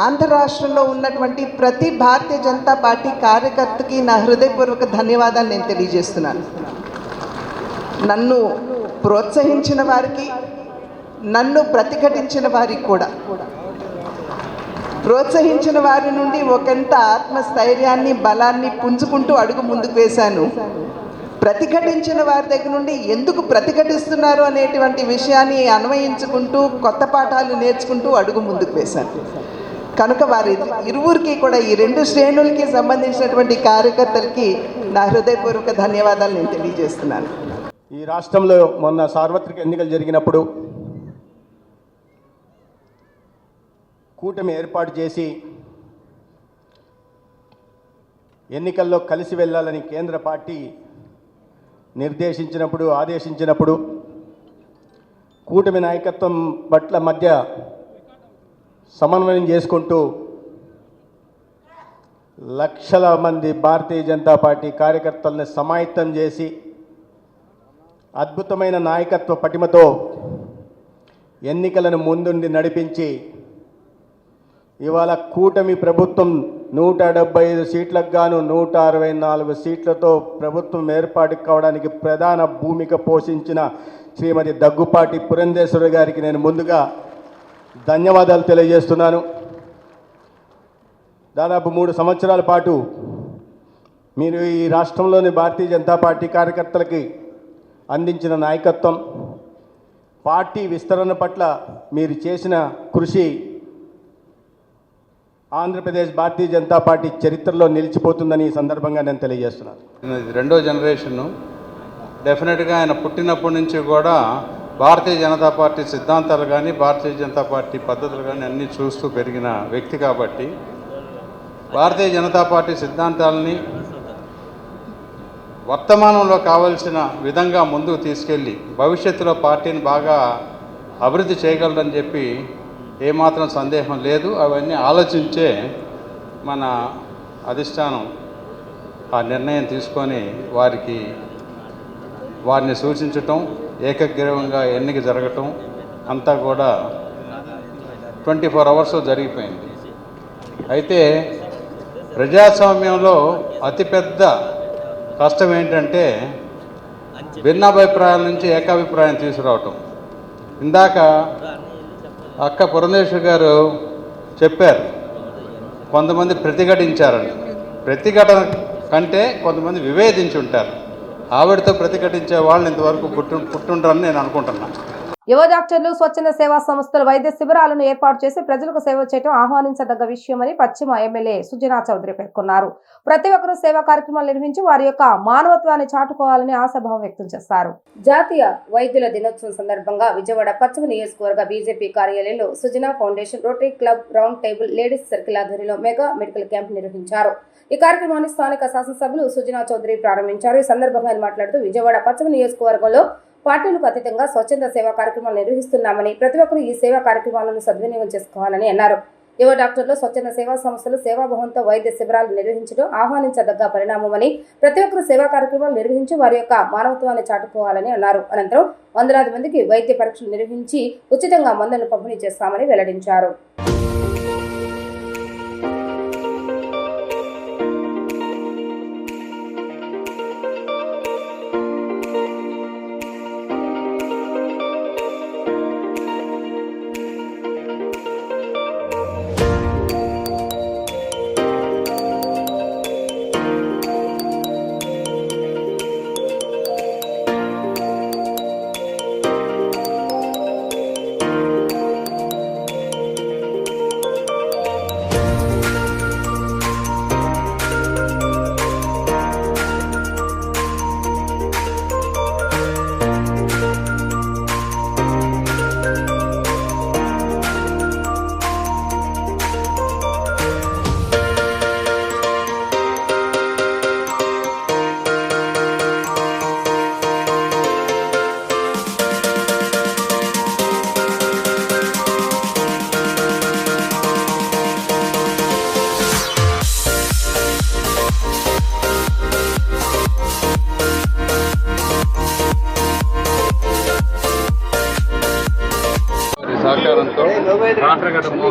ఆంధ్ర రాష్ట్రంలో ఉన్నటువంటి ప్రతి భారతీయ జనతా పార్టీ కార్యకర్తకి నా హృదయపూర్వక ధన్యవాదాలు నేను తెలియజేస్తున్నాను. నన్ను ప్రోత్సహించిన వారికి, నన్ను ప్రతిఘటించిన వారికి కూడా, ప్రోత్సహించిన వారి నుండి ఒకంత ఆత్మస్థైర్యాన్ని, బలాన్ని పుంజుకుంటూ అడుగు ముందుకు వేశాను. ప్రతిఘటించిన వారి దగ్గర నుండి ఎందుకు ప్రతిఘటిస్తున్నారు అనేటువంటి విషయాన్ని అన్వయించుకుంటూ కొత్త పాఠాలు నేర్చుకుంటూ అడుగు ముందుకు వేశాను. కనుక వారి ఇరువురికి కూడా, ఈ 2 శ్రేణులకి సంబంధించినటువంటి కార్యకర్తలకి నా హృదయపూర్వక ధన్యవాదాలు నేను తెలియజేస్తున్నాను. ఈ రాష్ట్రంలో మొన్న సార్వత్రిక ఎన్నికలు జరిగినప్పుడు కూటమి ఏర్పాటు చేసి ఎన్నికల్లో కలిసి వెళ్ళాలని కేంద్ర పార్టీ నిర్దేశించినప్పుడు, ఆదేశించినప్పుడు కూటమి నాయకత్వం పట్ల మధ్య సమన్వయం చేసుకుంటూ లక్షల మంది భారతీయ జనతా పార్టీ కార్యకర్తలను సమాయత్తం చేసి అద్భుతమైన నాయకత్వ పటిమతో ఎన్నికలను ముందుండి నడిపించి ఇవాళ కూటమి ప్రభుత్వం 175 సీట్లకు గాను 164 సీట్లతో ప్రభుత్వం ఏర్పాటు కావడానికి ప్రధాన భూమిక పోషించిన శ్రీమతి దగ్గుపాటి పురంధేశ్వరి గారికి నేను ముందుగా ధన్యవాదాలు తెలియజేస్తున్నాను. దాదాపు 3 సంవత్సరాల పాటు మీరు ఈ రాష్ట్రంలోని భారతీయ జనతా పార్టీ కార్యకర్తలకి అందించిన నాయకత్వం, పార్టీ విస్తరణ పట్ల మీరు చేసిన కృషి ఆంధ్రప్రదేశ్ భారతీయ జనతా పార్టీ చరిత్రలో నిలిచిపోతుందని ఈ సందర్భంగా నేను తెలియజేస్తున్నాను. ఇది 2వ జనరేషను. డెఫినెట్గా ఆయన పుట్టినప్పటి నుంచి కూడా భారతీయ జనతా పార్టీ సిద్ధాంతాలు కానీ, భారతీయ జనతా పార్టీ పద్ధతులు కానీ అన్నీ చూస్తూ పెరిగిన వ్యక్తి కాబట్టి భారతీయ జనతా పార్టీ సిద్ధాంతాలని వర్తమానంలో కావలసిన విధంగా ముందుకు తీసుకెళ్ళి భవిష్యత్తులో పార్టీని బాగా అభివృద్ధి చేయగలరని చెప్పి ఏమాత్రం సందేహం లేదు. అవన్నీ ఆలోచించే మన అధిష్టానం ఆ నిర్ణయం తీసుకొని వారిని సూచించటం, ఏకగ్రీవంగా ఎన్నిక జరగటం అంతా కూడా 24 అవర్స్ జరిగిపోయింది. అయితే ప్రజాస్వామ్యంలో అతిపెద్ద కష్టం ఏంటంటే భిన్నాభిప్రాయాల నుంచి ఏకాభిప్రాయం తీసుకురావటం. ఇందాక అక్క పురంధేశ్వరి గారు చెప్పారు, కొంతమంది ప్రతిఘటించారని. ప్రతిఘటన కంటే కొంతమంది విభేదించి ఉంటారు. ఆవిడతో ప్రతిఘటించే వాళ్ళని ఇంతవరకు పుట్టుంటారని నేను అనుకుంటున్నాను. యువ డాక్టర్లు, స్వచ్ఛంద సేవా సంస్థలు వైద్య శిబిరాలను ఏర్పాటు చేసి ప్రజలకు సేవ చేయడం ఆహ్వానించదగ్గ విషయమని పశ్చిమ ఎమ్మెల్యే సుజనా చౌదరి పేర్కొన్నారు. ప్రతి ఒక్కరూ సేవా కార్యక్రమాలు నిర్వహించి వారి యొక్క మానవత్వాన్ని చాటుకోవాలని ఆశాభావం వ్యక్తం చేశారు. జాతీయ వైద్యుల దినోత్సవం సందర్భంగా విజయవాడ పశ్చిమ నియోజకవర్గ బీజేపీ కార్యాలయంలో Sujana foundation, rotary club, round table, ladies circle ఆధ్వర్యంలో మెగా మెడికల్ క్యాంప్ నిర్వహించారు. ఈ కార్యక్రమాన్ని స్థానిక శాసనసభ్యులు సుజనా చౌదరి ప్రారంభించారు. ఈ సందర్భంగా ఆయన మాట్లాడుతూ విజయవాడ పశ్చిమ నియోజకవర్గంలో పార్టీలకు అతీతంగా స్వచ్ఛంద సేవా కార్యక్రమాలు నిర్వహిస్తున్నామని, ప్రతి ఒక్కరూ ఈ సేవా కార్యక్రమాలను సద్వినియోగం చేసుకోవాలని అన్నారు. యువ డాక్టర్లు, స్వచ్ఛంద సేవా సంస్థలు సేవాభావంతో వైద్య శిబిరాలు నిర్వహించడం ఆహ్వానించదగ్గ పరిణామమని, ప్రతి ఒక్కరూ సేవా కార్యక్రమాలు నిర్వహించి వారి యొక్క మానవత్వాన్ని చాటుకోవాలని అన్నారు. అనంతరం వందలాది మందికి వైద్య పరీక్షలు నిర్వహించి ఉచితంగా మందులను పంపిణీ చేస్తామని వెల్లడించారు.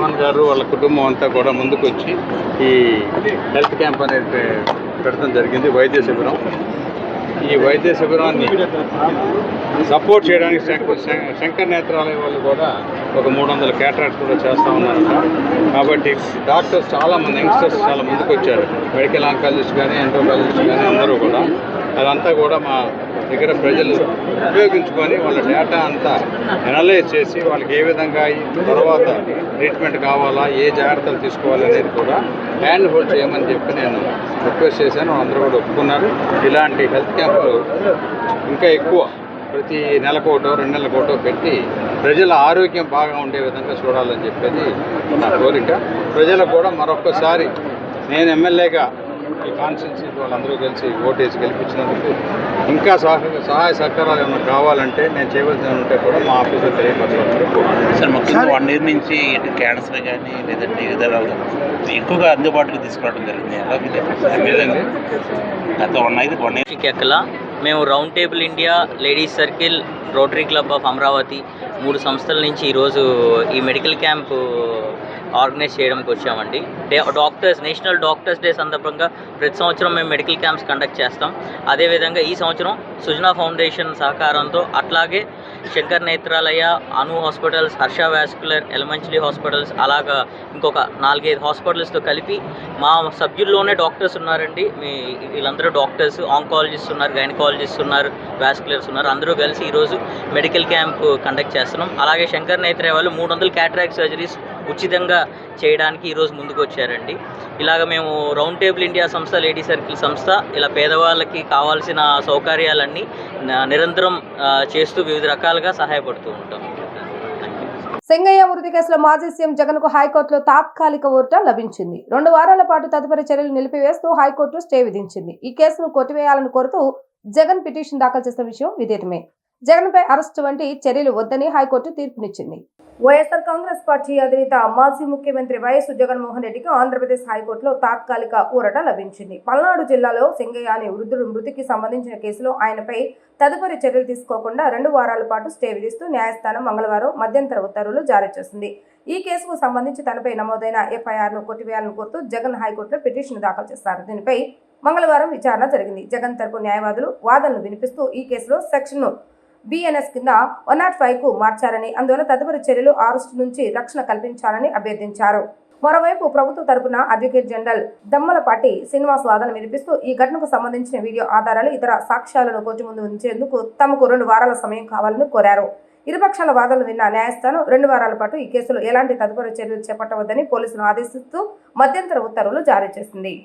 మోహన్ గారు వాళ్ళ కుటుంబం అంతా కూడా ముందుకు వచ్చి ఈ హెల్త్ క్యాంప్ అనేది పెట్టడం జరిగింది. వైద్య శిబిరం. ఈ వైద్య శిబిరాన్ని సపోర్ట్ చేయడానికి శంకర్ నేత్రాలయ వాళ్ళు కూడా ఒక 300 క్యాటరాక్ట్స్ కూడా చేస్తూ ఉన్నారంట. కాబట్టి డాక్టర్స్ చాలామంది యంగ్స్టర్స్ చాలా ముందుకు వచ్చారు. మెడికల్ ఆంకాలజిస్ట్ కానీ ఎండోకాలజిస్ట్ కానీ అందరూ కూడా అదంతా కూడా మా దగ్గర ప్రజలు ఉపయోగించుకొని వాళ్ళ డేటా అంతా ఎనలైజ్ చేసి వాళ్ళకి ఏ విధంగా తర్వాత ట్రీట్మెంట్ కావాలా, ఏ జాగ్రత్తలు తీసుకోవాలి అనేది కూడా హ్యాండ్ హోల్డ్ చేయమని చెప్పి నేను రిక్వెస్ట్ చేశాను. అందరూ కూడా ఒప్పుకున్నారు. ఇలాంటి హెల్త్ క్యాంపులు ఇంకా ఎక్కువ ప్రతి నెలకోటో 2 నెలలకోటో పెట్టి ప్రజల ఆరోగ్యం బాగా ఉండే విధంగా చూడాలని చెప్పేది నా కోరిక. ప్రజలకు కూడా మరొక్కసారి నేను ఎమ్మెల్యేగా ఈ కాన్స్టిట్యున్సీ వాళ్ళందరూ కలిసి ఓటేసి గెలిపించినందుకు ఇంకా సహాయ సహకారాలు ఏమైనా కావాలంటే నేను చేయవలసిన ఉంటే కూడా మా ఆఫీసులో తెలియపరచాలి. సార్ మొత్తం 1 year నుంచి క్యాన్సర్ కానీ లేదంటే ఇతర ఎక్కువగా అందుబాటులో తీసుకురావడం జరిగింది. లేదండి గత 1 year ఎక్కల మేము round table India, ladies circle, rotary club of Amaravati 3 సంస్థల నుంచి ఈరోజు ఈ మెడికల్ క్యాంప్ ఆర్గనైజ్ చేయడానికి వచ్చామండి. నేషనల్ డాక్టర్స్ డే సందర్భంగా ప్రతి సంవత్సరం మేము మెడికల్ క్యాంప్స్ కండక్ట్ చేస్తాం. అదేవిధంగా ఈ సంవత్సరం సుజనా ఫౌండేషన్ సహకారంతో, అట్లాగే Shankar Nethralaya, Anu hospitals, Harsha vascular, Yelamanchili hospitals, అలాగా ఇంకొక 4-5 హాస్పిటల్స్తో కలిపి మా సభ్యుల్లోనే డాక్టర్స్ ఉన్నారండి. వీళ్ళందరూ డాక్టర్స్, ఆంకాలజిస్ట్ ఉన్నారు, గైనకాలజిస్ట్ ఉన్నారు, వాస్కులర్స్ ఉన్నారు. అందరూ కలిసి ఈరోజు మెడికల్ క్యాంప్ కండక్ట్ చేస్తున్నాం. అలాగే శంకర్ నేత్రాలయ వాళ్ళు 300 క్యాటరాక్ట్ సర్జరీస్ ఉచితంగా చేయడానికి ఈరోజు ముందుకు వచ్చారండి. ఇలాగ మేము రౌండ్ టేబుల్ ఇండియా సంస్థ, లేడీ సర్కిల్ సంస్థ ఇలా పేదవాళ్ళకి కావాల్సిన సౌకర్యాలన్నీ నిరంతరం చేస్తూ వివిధ రకాలుగా సహాయపడుతూ ఉంటాం. సింగయ్య మృతి కేసులో మాజీ సీఎం జగన్ కు హైకోర్టులో తాత్కాలిక ఊరట లభించింది. 2 వారాల పాటు తదుపరి చర్యలు నిలిపివేస్తూ హైకోర్టు స్టే విధించింది. ఈ కేసును కొట్టివేయాలని కోరుతూ జగన్ పిటిషన్ దాఖలు చేసిన విషయం విదితమే. జగన్ పై అరెస్టు వంటి చర్యలు వద్దని హైకోర్టు తీర్పునిచ్చింది. వైఎస్ఆర్ కాంగ్రెస్ పార్టీ అధినేత మాజీ ముఖ్యమంత్రి వైఎస్ జగన్మోహన్ రెడ్డికి ఆంధ్రప్రదేశ్ హైకోర్టులో తాత్కాలిక ఊరట లభించింది. పల్నాడు జిల్లాలో సింగయ్య అనే వృద్ధుడు మృతికి సంబంధించిన కేసులో ఆయనపై తదుపరి చర్యలు తీసుకోకుండా 2 వారాల పాటు స్టే విధిస్తూ న్యాయస్థానం మంగళవారం మధ్యంతర ఉత్తర్వులు జారీ చేసింది. ఈ కేసుకు సంబంధించి తనపై నమోదైన ఎఫ్ఐఆర్ ను కొట్టివేయాలని కోరుతూ జగన్ హైకోర్టులో పిటిషన్ దాఖలు చేశారు. దీనిపై మంగళవారం విచారణ జరిగింది. జగన్ తరపు న్యాయవాదులు వాదనలు వినిపిస్తూ ఈ కేసులో సెక్షన్ BNS కింద 105 కు మార్చారని, అందువల్ల తదుపరి చర్యలు అరెస్టు నుంచి రక్షణ కల్పించాలని అభ్యర్థించారు. మరోవైపు ప్రభుత్వ తరపున అడ్వకేట్ జనరల్ దమ్మలపాటి శ్రీనివాస్ వాదన వినిపిస్తూ ఈ ఘటనకు సంబంధించిన వీడియో ఆధారాలు, ఇతర సాక్ష్యాలను కోర్టు ముందు ఉంచేందుకు తమకు 2 వారాల సమయం కావాలని కోరారు. ఇరుపక్షాల వాదనలు విన్న న్యాయస్థానం 2 వారాల పాటు ఈ కేసులో ఎలాంటి తదుపరి చర్యలు చేపట్టవద్దని పోలీసులను ఆదేశిస్తూ మధ్యంతర ఉత్తర్వులు జారీ చేసింది.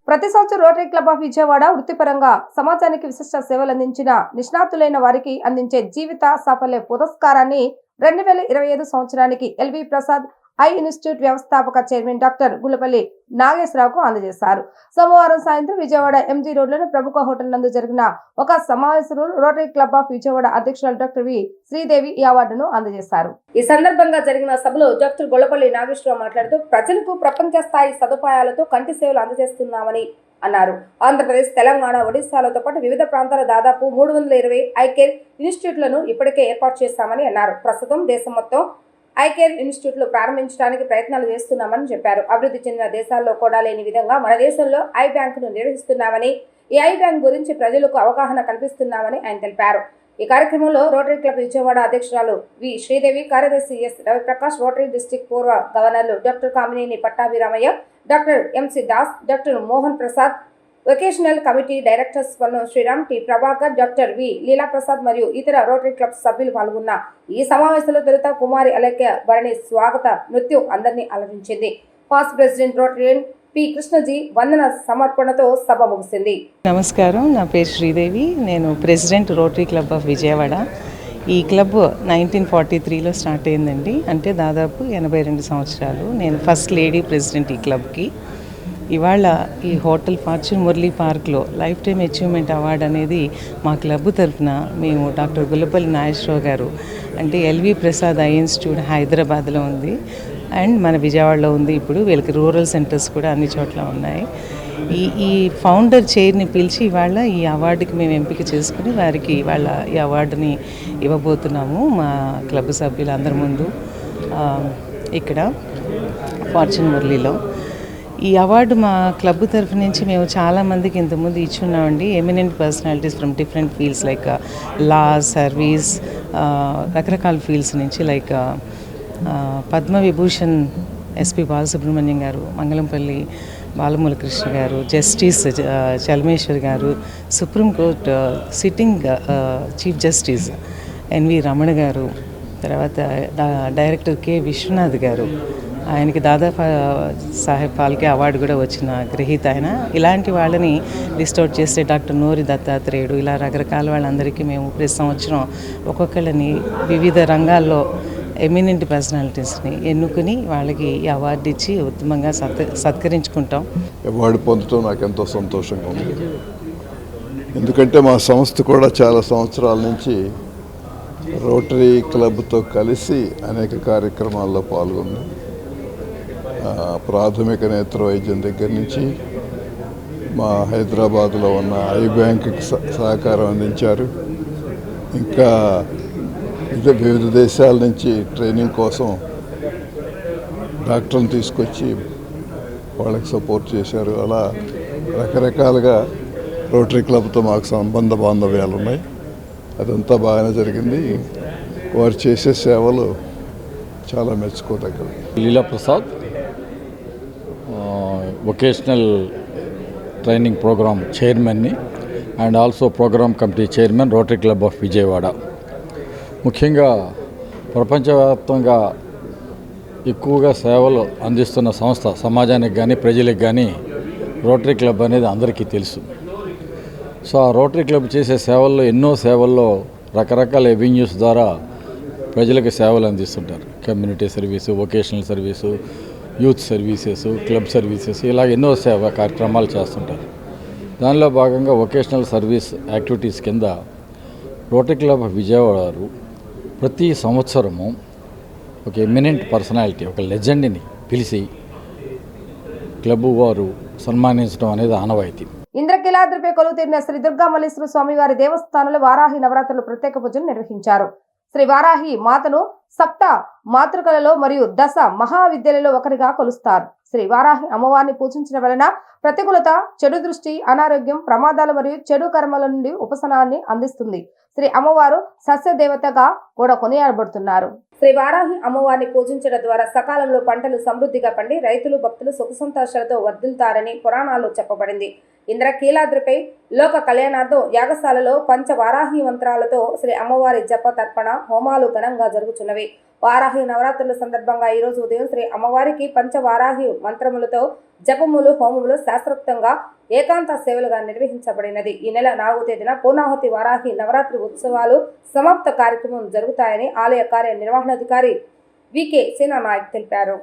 ప్రతి సంవత్సరం రోటరీ క్లబ్ ఆఫ్ విజయవాడ వృత్తిపరంగా సమాజానికి విశిష్ట సేవలు అందించిన నిష్ణాతులైన వారికి అందించే జీవిత సాఫల్య పురస్కారాన్ని 2025 సంవత్సరానికి ఎల్వి ప్రసాద్ ఐ ఇన్స్టిట్యూట్ వ్యవస్థాపక చైర్మన్ డాక్టర్ గుల్లపల్లి నాగేశ్వరరావుకు అందజేశారు. సోమవారం సాయంత్రం విజయవాడ MG రోడ్లోని ప్రముఖ హోటల్ నందు జరిగిన ఒక సమావేశంలో రోటరీ క్లబ్ ఆఫ్ విజయవాడ అధ్యక్షురాలు డాక్టర్ వి శ్రీదేవి ఈ అవార్డును అందజేశారు. ఈ సందర్భంగా జరిగిన సభలో డాక్టర్ గుల్లపల్లి నాగేశ్వరరావు మాట్లాడుతూ ప్రజలకు ప్రపంచ స్థాయి సదుపాయాలతో కంటి సేవలు అందజేస్తున్నామని అన్నారు. ఆంధ్రప్రదేశ్, తెలంగాణ, ఒడిశాలతో పాటు వివిధ ప్రాంతాల దాదాపు 320 ఐకేర్ ఇన్స్టిట్యూట్లను ఇప్పటికే ఏర్పాటు చేశామని అన్నారు. ప్రస్తుతం దేశం మొత్తం ఐకేర్ ఇన్స్టిట్యూట్లు ప్రారంభించడానికి ప్రయత్నాలు చేస్తున్నామని చెప్పారు. అభివృద్ధి చెందిన దేశాల్లో కూడా లేని విధంగా మన దేశంలో ఐ బ్యాంకును నిర్వహిస్తున్నామని, ఈ ఐ బ్యాంక్ గురించి ప్రజలకు అవగాహన కల్పిస్తున్నామని ఆయన తెలిపారు. ఈ కార్యక్రమంలో రోటరీ క్లబ్ విజయవాడ అధ్యక్షురాలు వి శ్రీదేవి, కార్యదర్శి ఎస్ రవిప్రకాష్, రోటరీ డిస్ట్రిక్ట్ పూర్వ గవర్నర్లు doctor Kamineni Pattabhiramayya, doctor MC Das, doctor Mohan Prasad, vocational committee directors Pannu Sriram, T Prabhakar, doctor V Leela Prasad మరియు ఇతర రోటరీ క్లబ్ సభ్యులు పాల్గొన్న ఈ సమావేశంలో తొలుత కుమారి అలేఖ్య భరణి స్వాగత నృత్యం అందరినీ అలరించింది. పాస్ట్ ప్రెసిడెంట్ రోటరియన్ పి కృష్ణజీ వందన సమర్పణతో సభ ముగిసింది. నమస్కారం, నా పేరు శ్రీదేవి, నేను president rotary club of Vijayawada. ఈ క్లబ్ 1943లో స్టార్ట్ అయిందండి. అంటే దాదాపు 82 సంవత్సరాలు. నేను ఫస్ట్ లేడీ ప్రెసిడెంట్ ఈ క్లబ్కి. ఇవాళ ఈ హోటల్ ఫార్చ్యూన్ మురళీ పార్క్లో లైఫ్ టైమ్ అచీవ్మెంట్ అవార్డు అనేది మా క్లబ్ తరఫున మేము డాక్టర్ గుల్లపల్లి నాగేశ్వరరావు గారు, అంటే ఎల్వి ప్రసాద్ ఐ ఇన్స్టిట్యూట్ హైదరాబాద్లో ఉంది అండ్ మన విజయవాడలో ఉంది. ఇప్పుడు వీళ్ళకి రూరల్ సెంటర్స్ కూడా అన్ని చోట్ల ఉన్నాయి. ఈ ఫౌండర్ చైర్ని పిలిచి ఇవాళ ఈ అవార్డుకి మేము ఎంపిక చేసుకుని వారికి ఇవాళ ఈ అవార్డుని ఇవ్వబోతున్నాము మా క్లబ్ సభ్యులందరి ముందు ఇక్కడ ఫార్చ్యూన్ మురళీలో. ఈ అవార్డు మా క్లబ్ తరఫు నుంచి మేము చాలామందికి ఇంతకుముందు ఇచ్చున్నామండి. Eminent personalities from different fields like law, service, రకరకాల ఫీల్డ్స్ నుంచి like Padma Vibhushan SP Balasubrahmanyam garu, Mangalampalli Balamuralikrishna garu, justice Chelameswar garu, supreme court sitting chief justice NV Ramana garu, తర్వాత డైరెక్టర్ కె విశ్వనాథ్ గారు, ఆయనకి దాదా సాహెబ్ ఫాల్కే అవార్డు కూడా వచ్చిన గ్రహీత ఆయన. ఇలాంటి వాళ్ళని లిస్ట్ అవుట్ చేస్తే డాక్టర్ నూరి దత్తాత్రేయుడు, ఇలా రకరకాల వాళ్ళందరికీ మేము ప్రతి సంవత్సరం ఒక్కొక్కళ్ళని వివిధ రంగాల్లో ఎమినెంట్ పర్సనాలిటీస్ని ఎన్నుకుని వాళ్ళకి ఈ అవార్డు ఇచ్చి ఉత్తమంగా సత్కరించుకుంటాం. అవార్డు పొందడం నాకు ఎంతో సంతోషంగా ఉంది. ఎందుకంటే మా సంస్థ కూడా చాలా సంవత్సరాల నుంచి రోటరీ క్లబ్తో కలిసి అనేక కార్యక్రమాల్లో పాల్గొంది. ప్రాథమిక నేత్ర వైద్యం దగ్గర నుంచి మా హైదరాబాద్లో ఉన్న ఐ బ్యాంకుకి సహకారం అందించారు. ఇంకా వివిధ దేశాల నుంచి ట్రైనింగ్ కోసం డాక్టర్లను తీసుకొచ్చి వాళ్ళకి సపోర్ట్ చేశారు. అలా రకరకాలుగా రోటరీ క్లబ్తో మాకు సంబంధ బాంధవ్యాలు ఉన్నాయి. అదంతా బాగానే జరిగింది. వారు చేసే సేవలు చాలా మెచ్చుకోదగ్గవి. Leela Prasad, vocational training program చైర్మన్ని and also program committee chairman, Rotary club of Vijayawada. ముఖ్యంగా ప్రపంచవ్యాప్తంగా ఎక్కువగా సేవలు అందిస్తున్న సంస్థ, సమాజానికి కానీ ప్రజలకు కానీ రోటరీ క్లబ్ అనేది అందరికీ తెలుసు. సో ఆ రోటరీ క్లబ్ చేసే సేవల్లో ఎన్నో సేవల్లో రకరకాల ఎవెన్యూస్ ద్వారా ప్రజలకు సేవలు అందిస్తుంటారు. Community service, vocational service, youth services, club services, ఇలా ఎన్నో సేవా కార్యక్రమాలు చేస్తుంటారు. దానిలో భాగంగా వొకేషనల్ సర్వీస్ యాక్టివిటీస్ కింద రోటరీ క్లబ్ ఆఫ్ విజయవాడ ప్రతి సంవత్సరము ఒక ఎమినెంట్ పర్సనాలిటీ, ఒక లెజెండ్ని పిలిచి క్లబ్ వారు సన్మానించడం అనేది ఆనవాయితీ. ఇంద్రకీలాద్రిపై కొలువుతీరిన శ్రీ దుర్గా మల్లేశ్వర స్వామివారి దేవస్థానంలో వారాహి నవరాత్రులు ప్రత్యేక పూజలు నిర్వహించారు. శ్రీ వారాహి మాతను సప్త మాతృకలలో మరియు దశ మహావిద్యలలో ఒకరిగా కొలుస్తారు. శ్రీ వారాహి అమ్మవారిని పూజించడం వలన ప్రతికూలత, చెడు దృష్టి, అనారోగ్యం, ప్రమాదాలు మరియు చెడు కర్మల నుండి ఉపశమనాన్ని అందిస్తుంది. శ్రీ అమ్మవారు సస్యదేవతగా కూడా కొనియాడబడుతున్నారు. శ్రీ వారాహి అమ్మవారిని పూజించడం ద్వారా సకాలంలో పంటలు సమృద్ధిగా పండి రైతులు, భక్తులు సుఖ సంతోషాలతో వర్ధిల్తారని పురాణాల్లో చెప్పబడింది. ఇంద్రకీలాద్రిపై లోక కళ్యాణార్థం యాగశాలలో పంచవారాహి మంత్రాలతో శ్రీ అమ్మవారి జప, తర్పణ, హోమాలు ఘనంగా జరుగుతున్నవి. వారాహి నవరాత్రుల సందర్భంగా ఈ రోజు ఉదయం శ్రీ అమ్మవారికి పంచవారాహి మంత్రములతో జపములు, హోమములు శాస్త్రోక్తంగా ఏకాంత సేవలుగా నిర్వహించబడినది. ఈ నెల 4వ తేదీన పూర్ణాహుతి వారాహి నవరాత్రి ఉత్సవాలు సమాప్త కార్యక్రమం జరుగుతాయని ఆలయ కార్యనిర్వహణాధికారి వికే సేనానాయక్ తెలిపారు.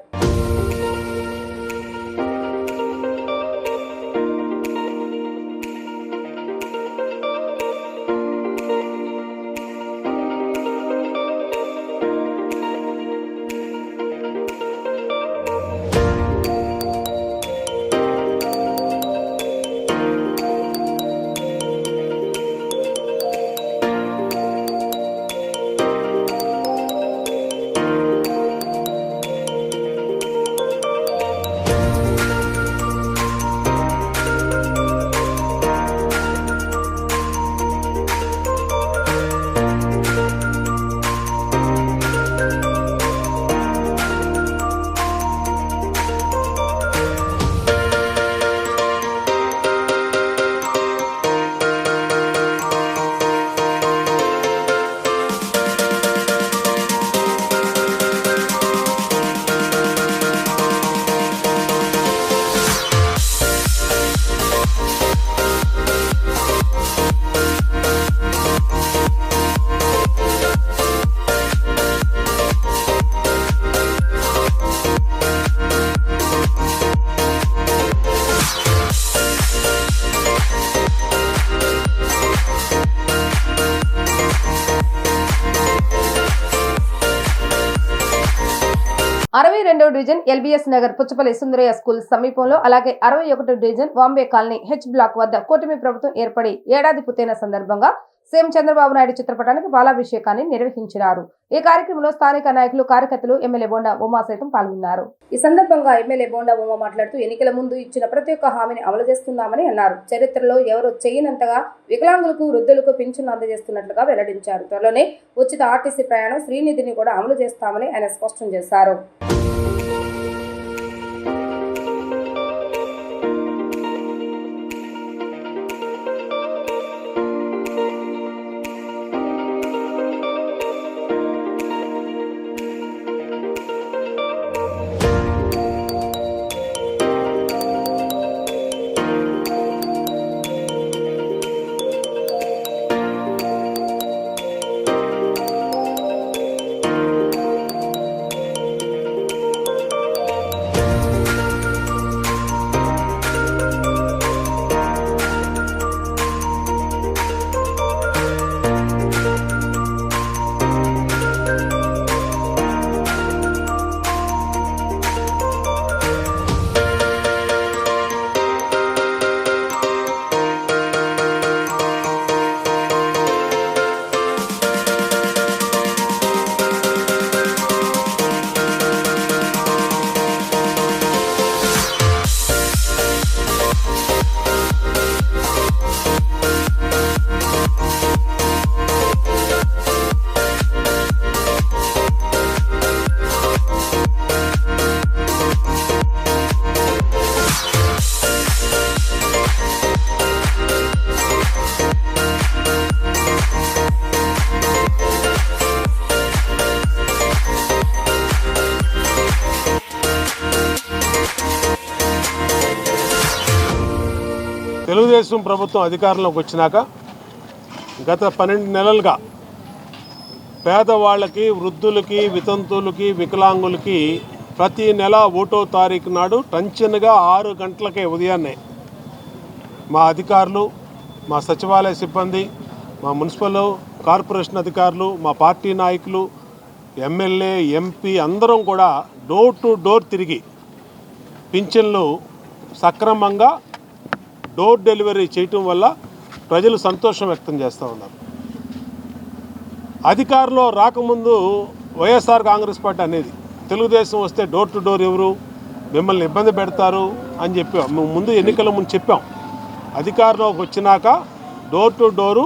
22వ division LBS Nagar Puchalapalli Sundarayya school సమీపంలో అలాగే 61వ division Bombay colony H block వద్ద కూటమి ప్రభుత్వం ఏర్పడి ఏడాది పూర్తయిన సందర్భంగా సీఎం చంద్రబాబు నాయుడు చిత్రపటానికి పాలాభిషేకాన్ని నిర్వహించారు. ఈ కార్యక్రమంలో స్థానిక నాయకులు, కార్యకర్తలు, ఎమ్మెల్యే బోండా ఉమా సైతం పాల్గొన్నారు. ఈ సందర్భంగా ఎమ్మెల్యే బోండా ఉమా మాట్లాడుతూ ఎన్నికల ముందు ఇచ్చిన ప్రతి ఒక్క హామీని అమలు చేస్తున్నామని అన్నారు. చరిత్రలో ఎవరు చేయనంతగా వికలాంగులకు, వృద్ధులకు పింఛను అందజేస్తున్నట్లుగా వెల్లడించారు. త్వరలోనే ఉచిత ఆర్టీసీ ప్రయాణం, శ్రీనిధిని కూడా అమలు చేస్తామని ఆయన స్పష్టం చేశారు. తెలుగుదేశం ప్రభుత్వం అధికారంలోకి వచ్చినాక గత 12 నెలలుగా పేదవాళ్ళకి, వృద్ధులకి, వితంతువులకి, వికలాంగులకి ప్రతి నెల 1వ తారీఖు నాడు టంచన్గా 6 గంటలకే ఉదయాన్నే మా అధికారులు, మా సచివాలయ సిబ్బంది, మా మున్సిపల్ కార్పొరేషన్ అధికారులు, మా పార్టీ నాయకులు, ఎమ్మెల్యే, ఎంపీ అందరం కూడా డోర్ టు డోర్ తిరిగి పింఛన్లు సక్రమంగా డోర్ డెలివరీ చేయటం వల్ల ప్రజలు సంతోషం వ్యక్తం చేస్తూ ఉన్నారు. అధికారంలో రాకముందు వైఎస్ఆర్ కాంగ్రెస్ పార్టీ అనేది తెలుగుదేశం వస్తే డోర్ టు డోర్ ఎవరు మిమ్మల్ని ఇబ్బంది పెడతారు అని చెప్పాం. ముందు ఎన్నికల ముందు చెప్పాం. అధికారంలోకి వచ్చినాక డోర్ టు డోరు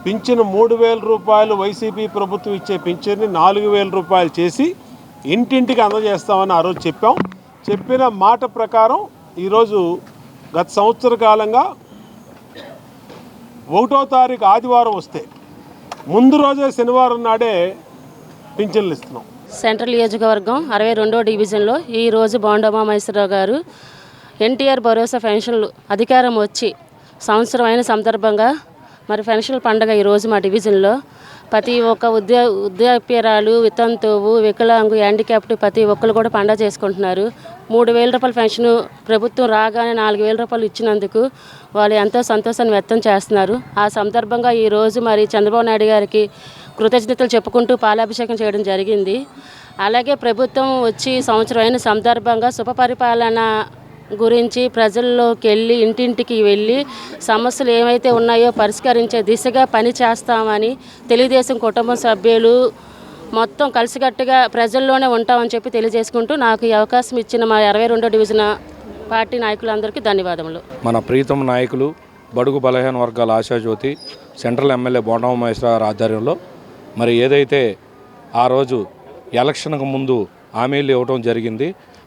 పింఛను 3,000 రూపాయలు వైసీపీ ప్రభుత్వం ఇచ్చే పింఛన్ని 4,000 రూపాయలు చేసి ఇంటింటికి అందజేస్తామని ఆ రోజు చెప్పాం. చెప్పిన మాట ప్రకారం ఈరోజు గత సంవత్సర కాలంగా 1వ తారీఖు ఆదివారం వస్తే ముందు రోజే శనివారం నాడే పింఛన్లు ఇస్తున్నాం. సెంట్రల్ నియోజకవర్గం 62వ డివిజన్లో ఈరోజు బోండా ఉమామహేశ్వరరావు గారు ఎన్టీఆర్ భరోసా పెన్షన్లు అధికారం వచ్చి సంవత్సరం అయిన సందర్భంగా మరి పెన్షన్ల పండుగ ఈరోజు మా డివిజన్లో ప్రతి ఒక్క వృద్ధాప్యరాలు, వితంతువు, వికలాంగు, హ్యాండిక్యాప్డ్ ప్రతి ఒక్కరు కూడా పండుగ చేసుకుంటున్నారు. 3,000 రూపాయల పెన్షన్ ప్రభుత్వం రాగానే 4,000 రూపాయలు ఇచ్చినందుకు వాళ్ళు ఎంతో సంతోషాన్ని వ్యక్తం చేస్తున్నారు. ఆ సందర్భంగా ఈరోజు మరి చంద్రబాబు నాయుడు గారికి కృతజ్ఞతలు చెప్పుకుంటూ పాలాభిషేకం చేయడం జరిగింది. అలాగే ప్రభుత్వం వచ్చి సంవత్సరం అయిన సందర్భంగా శుభపరిపాలన గురించి ప్రజల్లోకి వెళ్ళి ఇంటింటికి వెళ్ళి సమస్యలు ఏమైతే ఉన్నాయో పరిష్కరించే దిశగా పని చేస్తామని తెలుగుదేశం కుటుంబ సభ్యులు మొత్తం కలిసికట్టుగా ప్రజల్లోనే ఉంటామని చెప్పి తెలియజేసుకుంటూ నాకు ఈ అవకాశం ఇచ్చిన మా 22వ డివిజన్ పార్టీ నాయకులందరికీ ధన్యవాదములు. మన ప్రీతమ నాయకులు, బడుగు బలహీన వర్గాల ఆశాజ్యోతి సెంట్రల్ ఎమ్మెల్యే బోండా ఉమామహేశ్వరరావు ఆధ్వర్యంలో మరి ఏదైతే ఆ రోజు ఎలక్షన్కు ముందు హామీలు ఇవ్వడం జరిగింది,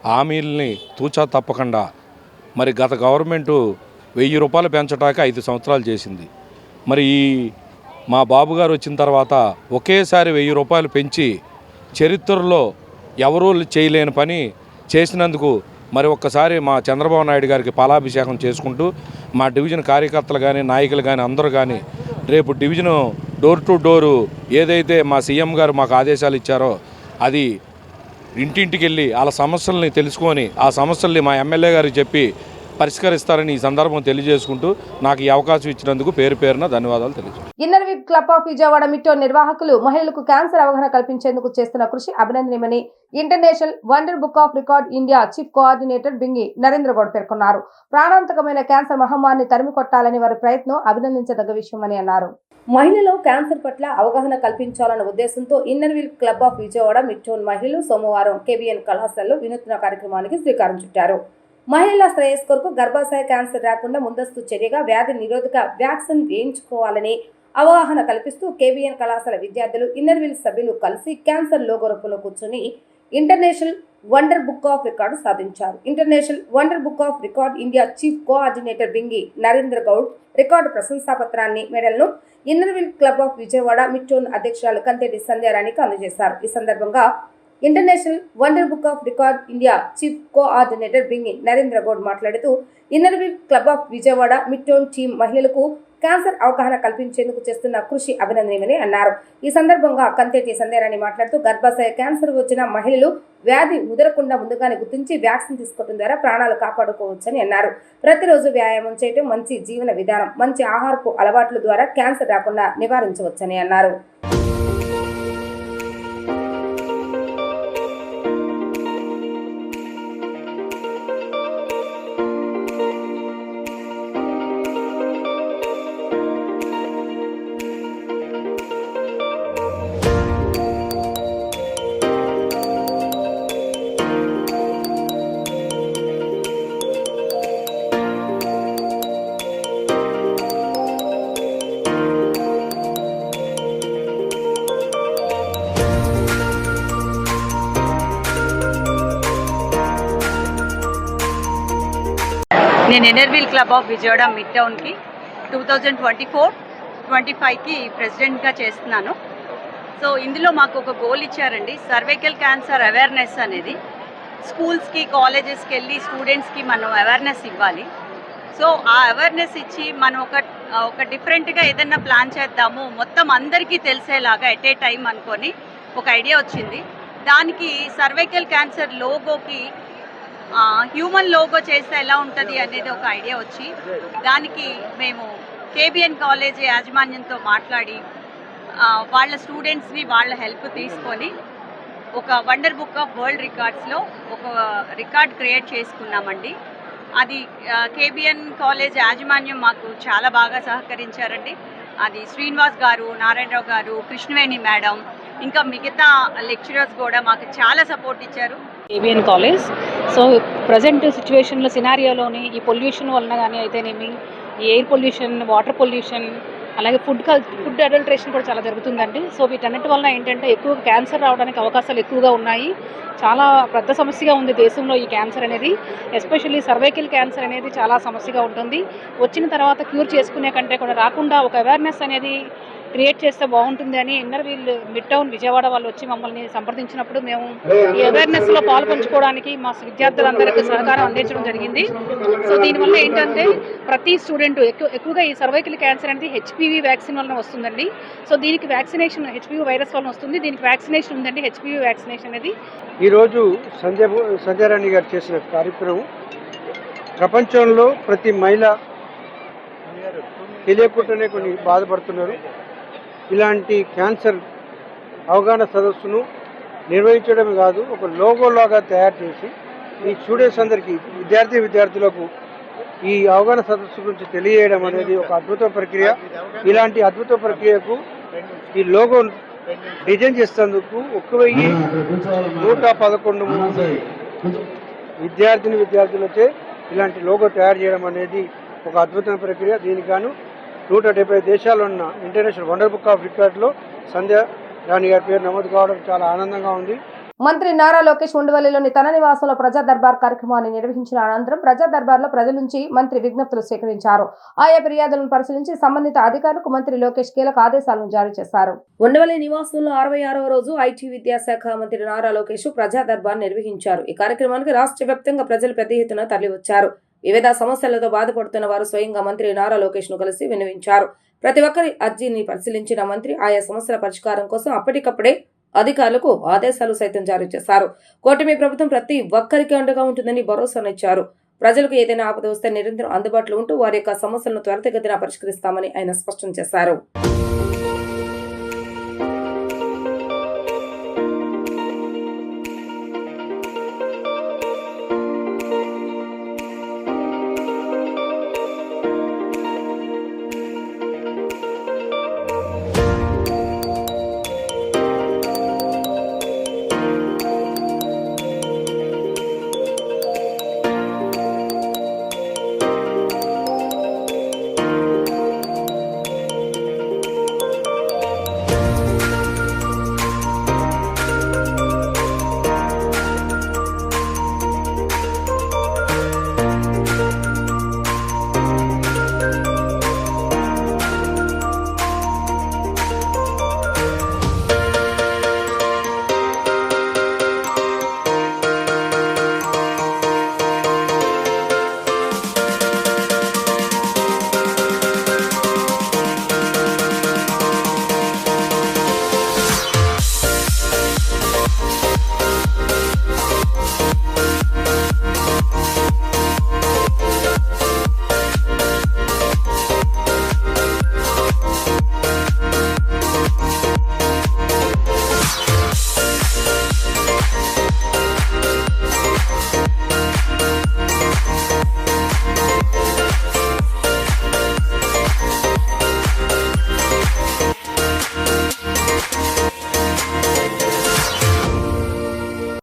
హామీలని తూచా తప్పకుండా మరి గత గవర్నమెంటు 1,000 రూపాయలు పెంచడానికి 5 సంవత్సరాలు చేసింది. మరి ఈ మా బాబు గారు వచ్చిన తర్వాత ఒకేసారి 1,000 రూపాయలు పెంచి చరిత్రలో ఎవరూ చేయలేని పని చేసినందుకు మరి ఒక్కసారి మా చంద్రబాబు నాయుడు గారికి పాలాభిషేకం చేసుకుంటూ మా డివిజన్ కార్యకర్తలు కానీ, నాయకులు కానీ అందరూ కానీ రేపు డివిజను డోర్ టు డోరు ఏదైతే మా సీఎం గారు మాకు ఆదేశాలు ఇచ్చారో అది ఇంటింటికి వెళ్ళి వాళ్ళ సమస్యల్ని తెలుసుకొని ఆ సమస్యల్ని మా ఎమ్మెల్యే గారికి చెప్పి పరిష్కరిస్తారని ఈ సందర్భం తెలియజేసుకుంటూ నాకు ఈ అవకాశం ఇచ్చినందుకు పేరు పేరున ధన్యవాదాలు తెలియజేస్తున్నాను. ఇన్నర్వీల్ క్లబ్ ఆఫ్ విజయవాడ మిట్టోన్ నిర్వాహకులు మహిళలకు క్యాన్సర్ అవగాహన కల్పించేందుకు చేస్తున్న కృషి అభినందనీయమని international wonder book of record India chief coordinator Bingi Narendra Goud పేర్కొన్నారు. ప్రాణాంతకమైన క్యాన్సర్ మహమ్మారిని తరిమి కొట్టాలని వారి ప్రయత్నం అభినందించదగ్గ విషయమని అన్నారు. మహిళల్లో క్యాన్సర్ పట్ల అవగాహన కల్పించాలన్న ఉద్దేశంతో ఇన్నర్వీల్ క్లబ్ ఆఫ్ విజయవాడ మిట్టోన్ మహిళలు సోమవారం కేబీఎన్ కళాశాలలో వినూత్న కార్యక్రమానికి శ్రీకారం చుట్టారు. మహిళల శ్రేయస్ కొరకు గర్భాశయ క్యాన్సర్ రాకుండా ముందస్తు చర్యగా వ్యాధి నిరోధక వ్యాక్సిన్ వేయించుకోవాలని అవగాహన కల్పిస్తూ కేబీఎన్ కళాశాల విద్యార్థులు ఇన్నర్వీల్ సభ్యులు కలిసి క్యాన్సర్ లోగో రూపంలో కూర్చొని international wonder book of record సాధించారు. International wonder book of record India chief coordinator Bingi Narendra Goud record ప్రశంసాపత్రాన్ని మెడల్ను Inner Wheel club of Vijayawada midtown అధ్యక్షురాలు కంతేటి సంధ్యారాణికి అందజేశారు. ఈ సందర్భంగా international wonder book of record India chief coordinator Bingi Narendra Goud మాట్లాడుతూ Inner Wheel club of Vijayawada midtown team మహిళలకు క్యాన్సర్ అవగాహన కల్పించేందుకు చేస్తున్న కృషి అభినందనీయమని అన్నారు. ఈ సందర్భంగా కంతేటి సంధ్యారాణి మాట్లాడుతూ గర్భాశయ క్యాన్సర్ వచ్చిన మహిళలు వ్యాధి ముదరకుండా ముందుగానే గుర్తించి వ్యాక్సిన్ తీసుకోవడం ద్వారా ప్రాణాలు కాపాడుకోవచ్చని అన్నారు. ప్రతిరోజు వ్యాయామం చేయడం, మంచి జీవన విధానం, మంచి ఆహారపు అలవాట్ల ద్వారా క్యాన్సర్ రాకుండా నివారించవచ్చని అన్నారు. నేను Inner Wheel club of Vijayawada mid టౌన్కి 2024-25కి ప్రెసిడెంట్గా చేస్తున్నాను. సో ఇందులో మాకు ఒక గోల్ ఇచ్చారండి, సర్వైకల్ క్యాన్సర్ అవేర్నెస్ అనేది. స్కూల్స్కి, కాలేజెస్కి వెళ్ళి స్టూడెంట్స్కి మనం అవేర్నెస్ ఇవ్వాలి. సో ఆ అవేర్నెస్ ఇచ్చి మనం ఒక డిఫరెంట్గా ఏదైనా ప్లాన్ చేద్దాము, మొత్తం అందరికీ తెలిసేలాగా ఎట్ ఏ టైం అనుకొని ఒక ఐడియా వచ్చింది. దానికి సర్వైకల్ క్యాన్సర్ లోగోకి హ్యూమన్ లోగో చేస్తే ఎలా ఉంటుంది అనేది ఒక ఐడియా వచ్చి, దానికి మేము కేబీఎన్ కాలేజ్ యాజమాన్యంతో మాట్లాడి వాళ్ళ స్టూడెంట్స్ని వాళ్ళ హెల్ప్ తీసుకొని ఒక వండర్ బుక్ ఆఫ్ వరల్డ్ రికార్డ్స్లో ఒక రికార్డ్ క్రియేట్ చేసుకున్నామండి. అది కేబీఎన్ కాలేజ్ యాజమాన్యం మాకు చాలా బాగా సహకరించారండి. అది శ్రీనివాస్ గారు, నారాయణరావు గారు, కృష్ణవేణి మేడం, ఇంకా మిగతా లెక్చరర్స్ కూడా మాకు చాలా సపోర్ట్ ఇచ్చారు. KBN college. సో ప్రజెంట్ సిచ్యువేషన్లో సినారియోలోని ఈ పొల్యూషన్ వలన కానీ అయితేనేమి, ఈ ఎయిర్ పొల్యూషన్, వాటర్ పొల్యూషన్, అలాగే ఫుడ్ అడల్ట్రేషన్ కూడా చాలా జరుగుతుందండి. సో వీటన్నిటి వలన ఏంటంటే ఎక్కువ క్యాన్సర్ రావడానికి అవకాశాలు ఎక్కువగా ఉన్నాయి. చాలా పెద్ద సమస్యగా ఉంది దేశంలో ఈ క్యాన్సర్ అనేది. ఎస్పెషల్లీ సర్వైకల్ క్యాన్సర్ అనేది చాలా సమస్యగా ఉంటుంది. వచ్చిన తర్వాత క్యూర్ చేసుకునే కంటే కూడా రాకుండా ఒక అవేర్నెస్ అనేది క్రియేట్ చేస్తే బాగుంటుంది అని ఇన్నర్వీల్ మిడ్ టౌన్ విజయవాడ వాళ్ళు వచ్చి మమ్మల్ని సంప్రదించినప్పుడు మేము ఈ అవేర్నెస్లో పాల్పంచుకోవడానికి మా విద్యార్థులందరికీ సహకారం అందించడం జరిగింది. సో దీనివల్ల ఏంటంటే ప్రతి స్టూడెంట్ ఎక్కువగా ఈ సర్వైకల్ క్యాన్సర్ అనేది హెచ్పివి వ్యాక్సిన్ వలన వస్తుందండి. సో దీనికి వ్యాక్సినేషన్ హెచ్పివి వైరస్ వలన వస్తుంది. దీనికి వ్యాక్సినేషన్ ఉందండి, హెచ్పివి వ్యాక్సినేషన్ అనేది. ఈరోజు సంధ్యారాణి గారు చేసిన కార్యక్రమం ప్రపంచంలో ప్రతి మహిళ తెలియకుండానే కొన్ని బాధపడుతున్నారు. ఇలాంటి క్యాన్సర్ అవగాహన సదస్సును నిర్వహించడమే కాదు, ఒక లోగోలాగా తయారు చేసి ఈ స్టూడెంట్స్ అందరికీ, విద్యార్థులకు ఈ అవగాహన సదస్సు గురించి తెలియజేయడం అనేది ఒక అద్భుత ప్రక్రియ. ఇలాంటి అద్భుత ప్రక్రియకు ఈ లోగో డిజైన్ చేసేందుకు 1111 విద్యార్థులచే ఇలాంటి లోగో తయారు చేయడం అనేది ఒక అద్భుతమైన ప్రక్రియ. దీనికి గాను 170 దేశాల్లో ఉన్న ఇంటర్నేషనల్ వండర్ బుక్ ఆఫ్ రికార్డులో సంధ్యారాణి గారి పేరు నమోదు కావడం చాలా ఆనందంగా ఉంది. మంత్రి నారా లోకేష్ ఉండవల్లిలోని తన నివాసంలో ప్రజా దర్బార్ కార్యక్రమాన్ని నిర్వహించిన అనంతరం ప్రజా దర్బార్లో ప్రజల నుంచి మంత్రి విజ్ఞప్తులు సేకరించారు. ఆయా ఫిర్యాదులను పరిశీలించి సంబంధిత అధికారులకు మంత్రి లోకేష్ కీలక ఆదేశాలను జారీ చేశారు. ఉండవల్లి నివాసంలో 66వ రోజు ఐటీ విద్యాశాఖ మంత్రి నారా లోకేష్ ప్రజా దర్బార్ నిర్వహించారు. ఈ కార్యక్రమానికి రాష్ట్ర వ్యాప్తంగా ప్రజలు పెద్ద ఎత్తున తరలివచ్చారు. వివిధ సమస్యలతో బాధపడుతున్న వారు స్వయంగా మంత్రి నారా లోకేష్ ను కలిసి విన్నవించారు. ప్రతి ఒక్కరి అర్జీని పరిశీలించిన మంత్రి ఆయా సమస్యల పరిష్కారం కోసం అప్పటికప్పుడే అధికారులకు ఆదేశాలు సైతం జారీ చేశారు. కూటమి ప్రభుత్వం ప్రతి ఒక్కరికి అండగా ఉంటుందని భరోసానిచ్చారు. ప్రజలకు ఏదైనా ఆపద వస్తే నిరంతరం అందుబాటులో ఉంటూ వారి యొక్క సమస్యలను త్వరితగతిన పరిష్కరిస్తామని ఆయన స్పష్టం చేశారు.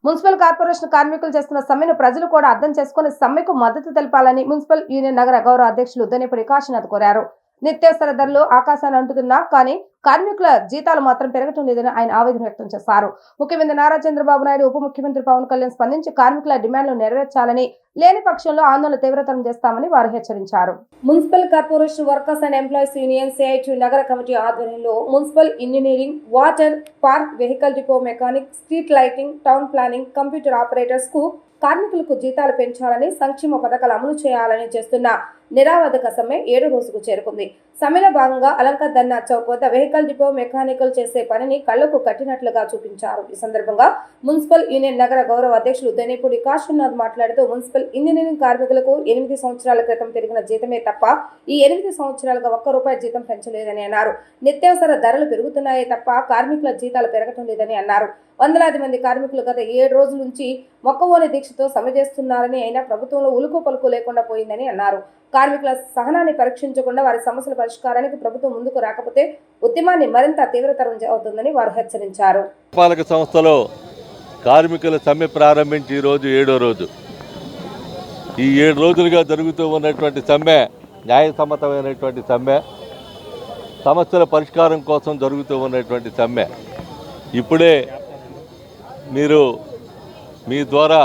మున్సిపల్ కార్పొరేషన్ కార్మికులు చేస్తున్న సమ్మెను ప్రజలు కూడా అర్థం చేసుకుని సమ్మెకు మద్దతు తెలపాలని మున్సిపల్ యూనియన్ నగర గౌరవ అధ్యక్షులు ఉద్దనేపూడి కాశీనాథ్ కోరారు. నిత్యావసర ధరలు ఆకాశాన్ని అంటుతున్నా కానీ కార్మికుల జీతాలు మాత్రం పెరగటం లేదని ఆయన ఆవేదన వ్యక్తం చేశారు. ముఖ్యమంత్రి నారా చంద్రబాబు నాయుడు, ఉప ముఖ్యమంత్రి పవన్ కళ్యాణ్ స్పందించి కార్మికుల డిమాండ్లు నెరవేర్చాలని, లేని పక్షంలో ఆందోళన తీవ్రతరం చేస్తామని వారు హెచ్చరించారు. Municipal corporation workers and employees union CIT నగర కమిటీ ఆధ్వర్యంలో municipal engineering, water, park, vehicle depot mechanic, street lighting, town planning, computer operators కు కార్మికులకు జీతాలు పెంచాలని, సంక్షేమ పథకాలు అమలు చేయాలని చేస్తున్న నిరావధక సమ్మె 7వ రోజుకు చేరుకుంది. సమ్మెలో భాగంగా అలంకార్ ధర్నా చౌక్ వద్ద వెహికల్ డిపో మెకానికల్ చేసే పనిని కళ్లకు కట్టినట్లుగా చూపించారు. ఈ సందర్భంగా మున్సిపల్ యూనియన్ నగర గౌరవ అధ్యక్షులు ఉద్దనేపూడి కాశీనాథ్ మాట్లాడుతూ మున్సిపల్ ఇంజనీరింగ్ కార్మికులకు 8 సంవత్సరాల క్రితం పెరిగిన జీతమే తప్ప ఈ 8 సంవత్సరాలుగా ₹1 జీతం పెంచలేదని అన్నారు. నిత్యావసర ధరలు పెరుగుతున్నాయే తప్ప కార్మికుల జీతాలు పెరగటం లేదని అన్నారు. వందలాది మంది కార్మికులు గత 7 రోజుల నుంచి మొక్కవోని దీక్షతో సమ్మె చేస్తున్నారని, అయినా ప్రభుత్వంలో ఉలుకు పలుకు లేకుండా పోయిందని అన్నారు. కార్మికుల సహనాన్ని పరీక్షించకుండా వారి సమస్యల పరిష్కారానికి ప్రభుత్వం ముందుకు రాకపోతే ఉద్యమాన్ని మరింత తీవ్రతరం అవుతుందని వారు హెచ్చరించారు. పాలక సంస్థలో కార్మికుల సమ్మె ప్రారంభించి ఈరోజు 7వ రోజు. ఈ 7 రోజులుగా జరుగుతూ ఉన్నటువంటి సమ్మె న్యాయసమ్మతమైనటువంటి సమ్మె, సమస్యల పరిష్కారం కోసం జరుగుతూ ఉన్నటువంటి సమ్మె. ఇప్పుడే మీరు మీ ద్వారా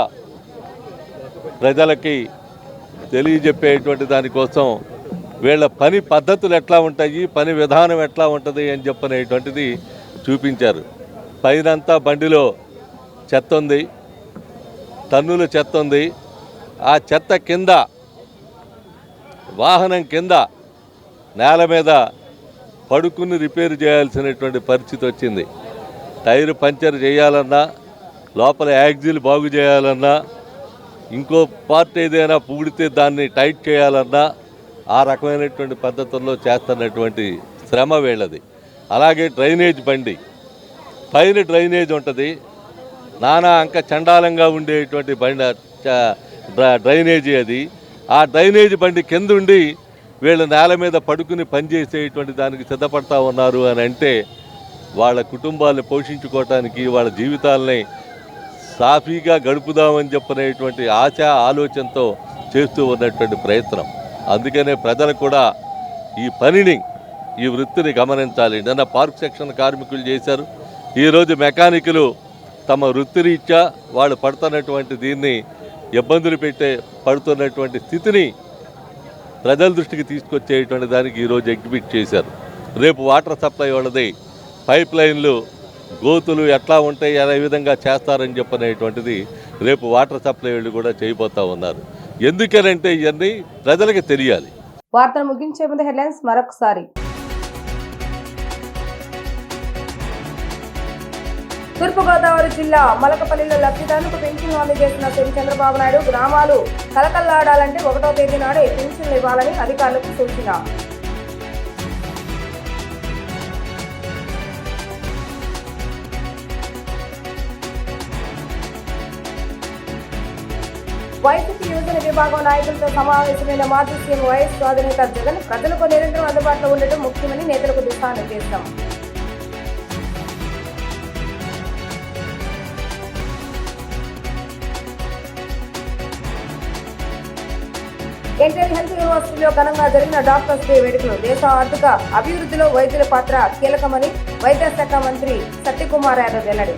ప్రజలకి తెలియజెప్పేటువంటి దానికోసం వీళ్ళ పని పద్ధతులు ఎట్లా ఉంటాయి, పని విధానం ఎట్లా ఉంటుంది అని చెప్పనేటువంటిది చూపించారు. పైనంతా బండిలో చెత్త ఉంది, టన్నుల చెత్త ఉంది. ఆ చెత్త కింద, వాహనం కింద నేల మీద పడుకుని రిపేర్ చేయాల్సినటువంటి పరిస్థితి వచ్చింది. టైరు పంచర్ చేయాలన్నా, లోపల యాక్సిల్ బాగు చేయాలన్నా, ఇంకో పార్ట్ ఏదైనా పూడితే దాన్ని టైట్ చేయాలన్నా ఆ రకమైనటువంటి పద్ధతుల్లో చేస్తున్నటువంటి శ్రమ వీళ్ళది. అలాగే డ్రైనేజ్ బండి పైన డ్రైనేజ్ ఉంటుంది, నానా అంక చండాలంగా ఉండేటువంటి బండి డ్రైనేజీ అది. ఆ డ్రైనేజ్ బండి కింద ఉండి వీళ్ళ నేల మీద పడుకుని పనిచేసేటువంటి దానికి సిద్ధపడతా ఉన్నారు అని అంటే వాళ్ళ కుటుంబాలను పోషించుకోవటానికి, వాళ్ళ జీవితాలని సాఫీగా గడుపుదామని చెప్పనేటువంటి ఆశ, ఆలోచనతో చేస్తూ ఉన్నటువంటి ప్రయత్నం. అందుకనే ప్రజలు కూడా ఈ పనిని, ఈ వృత్తిని గమనించాలి. నిన్న పార్క్ సెక్షన్ కార్మికులు చేశారు. ఈరోజు మెకానికులు తమ వృత్తిరీత్యా వాళ్ళు పడుతున్నటువంటి దీన్ని ఇబ్బందులు పడుతున్నటువంటి స్థితిని ప్రజల దృష్టికి తీసుకొచ్చేటువంటి దానికి ఈరోజు ఎగ్జిబిట్ చేశారు. రేపు వాటర్ సప్లై వాళ్ళది పైప్ లైన్లు, గోతులు ఎట్లా ఉంటాయి, అనే విధంగా చేస్తారని చెప్పనేటువంటిది రేపు వాటర్ సప్లై వాళ్ళు కూడా చేయబోతా ఉన్నారు. ఎందుకనంటే ఇవన్నీ ప్రజలకు తెలియాలి. వార్తలు ముగించే ముందు హెడ్లైన్స్ మరొకసారి. తూర్పుగోదావరి జిల్లా మలకపల్లిలో లబ్ధిదారులకు పెన్షన్లు అందజేసిన సీఎం చంద్రబాబు నాయుడు గ్రామాలు కలకల్లాడాలంటే 1వ తేదీ నాడే పెన్షన్లు ఇవ్వాలని అధికారులకు సూచన. వైసీపీ యువజన విభాగం నాయకులతో సమావేశమైన మాజీ సీఎం వైఎస్ అధినేత జగన్ ప్రజలకు నిరంతరం అందుబాటులో ఉండటం ముఖ్యమని నేతలకు దిశానిర్దేశం. ఎన్టీఆర్ హెల్త్ యూనివర్సిటీలో ఘనంగా జరిగిన డాక్టర్స్ డే వేడుకలు. దేశ ఆర్థిక అభివృద్ధిలో వైద్యుల పాత్ర కీలకమని వైద్య శాఖ మంత్రి సత్యకుమార్ యాదవ్ వెల్లడి.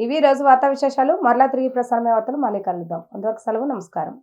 ఇవి రోజు వార్తా విశేషాలు. మరలా తిరిగి ప్రసారమే వార్తలు మళ్ళీ కలుద్దాం. అంతవరకు సెలవు. నమస్కారం.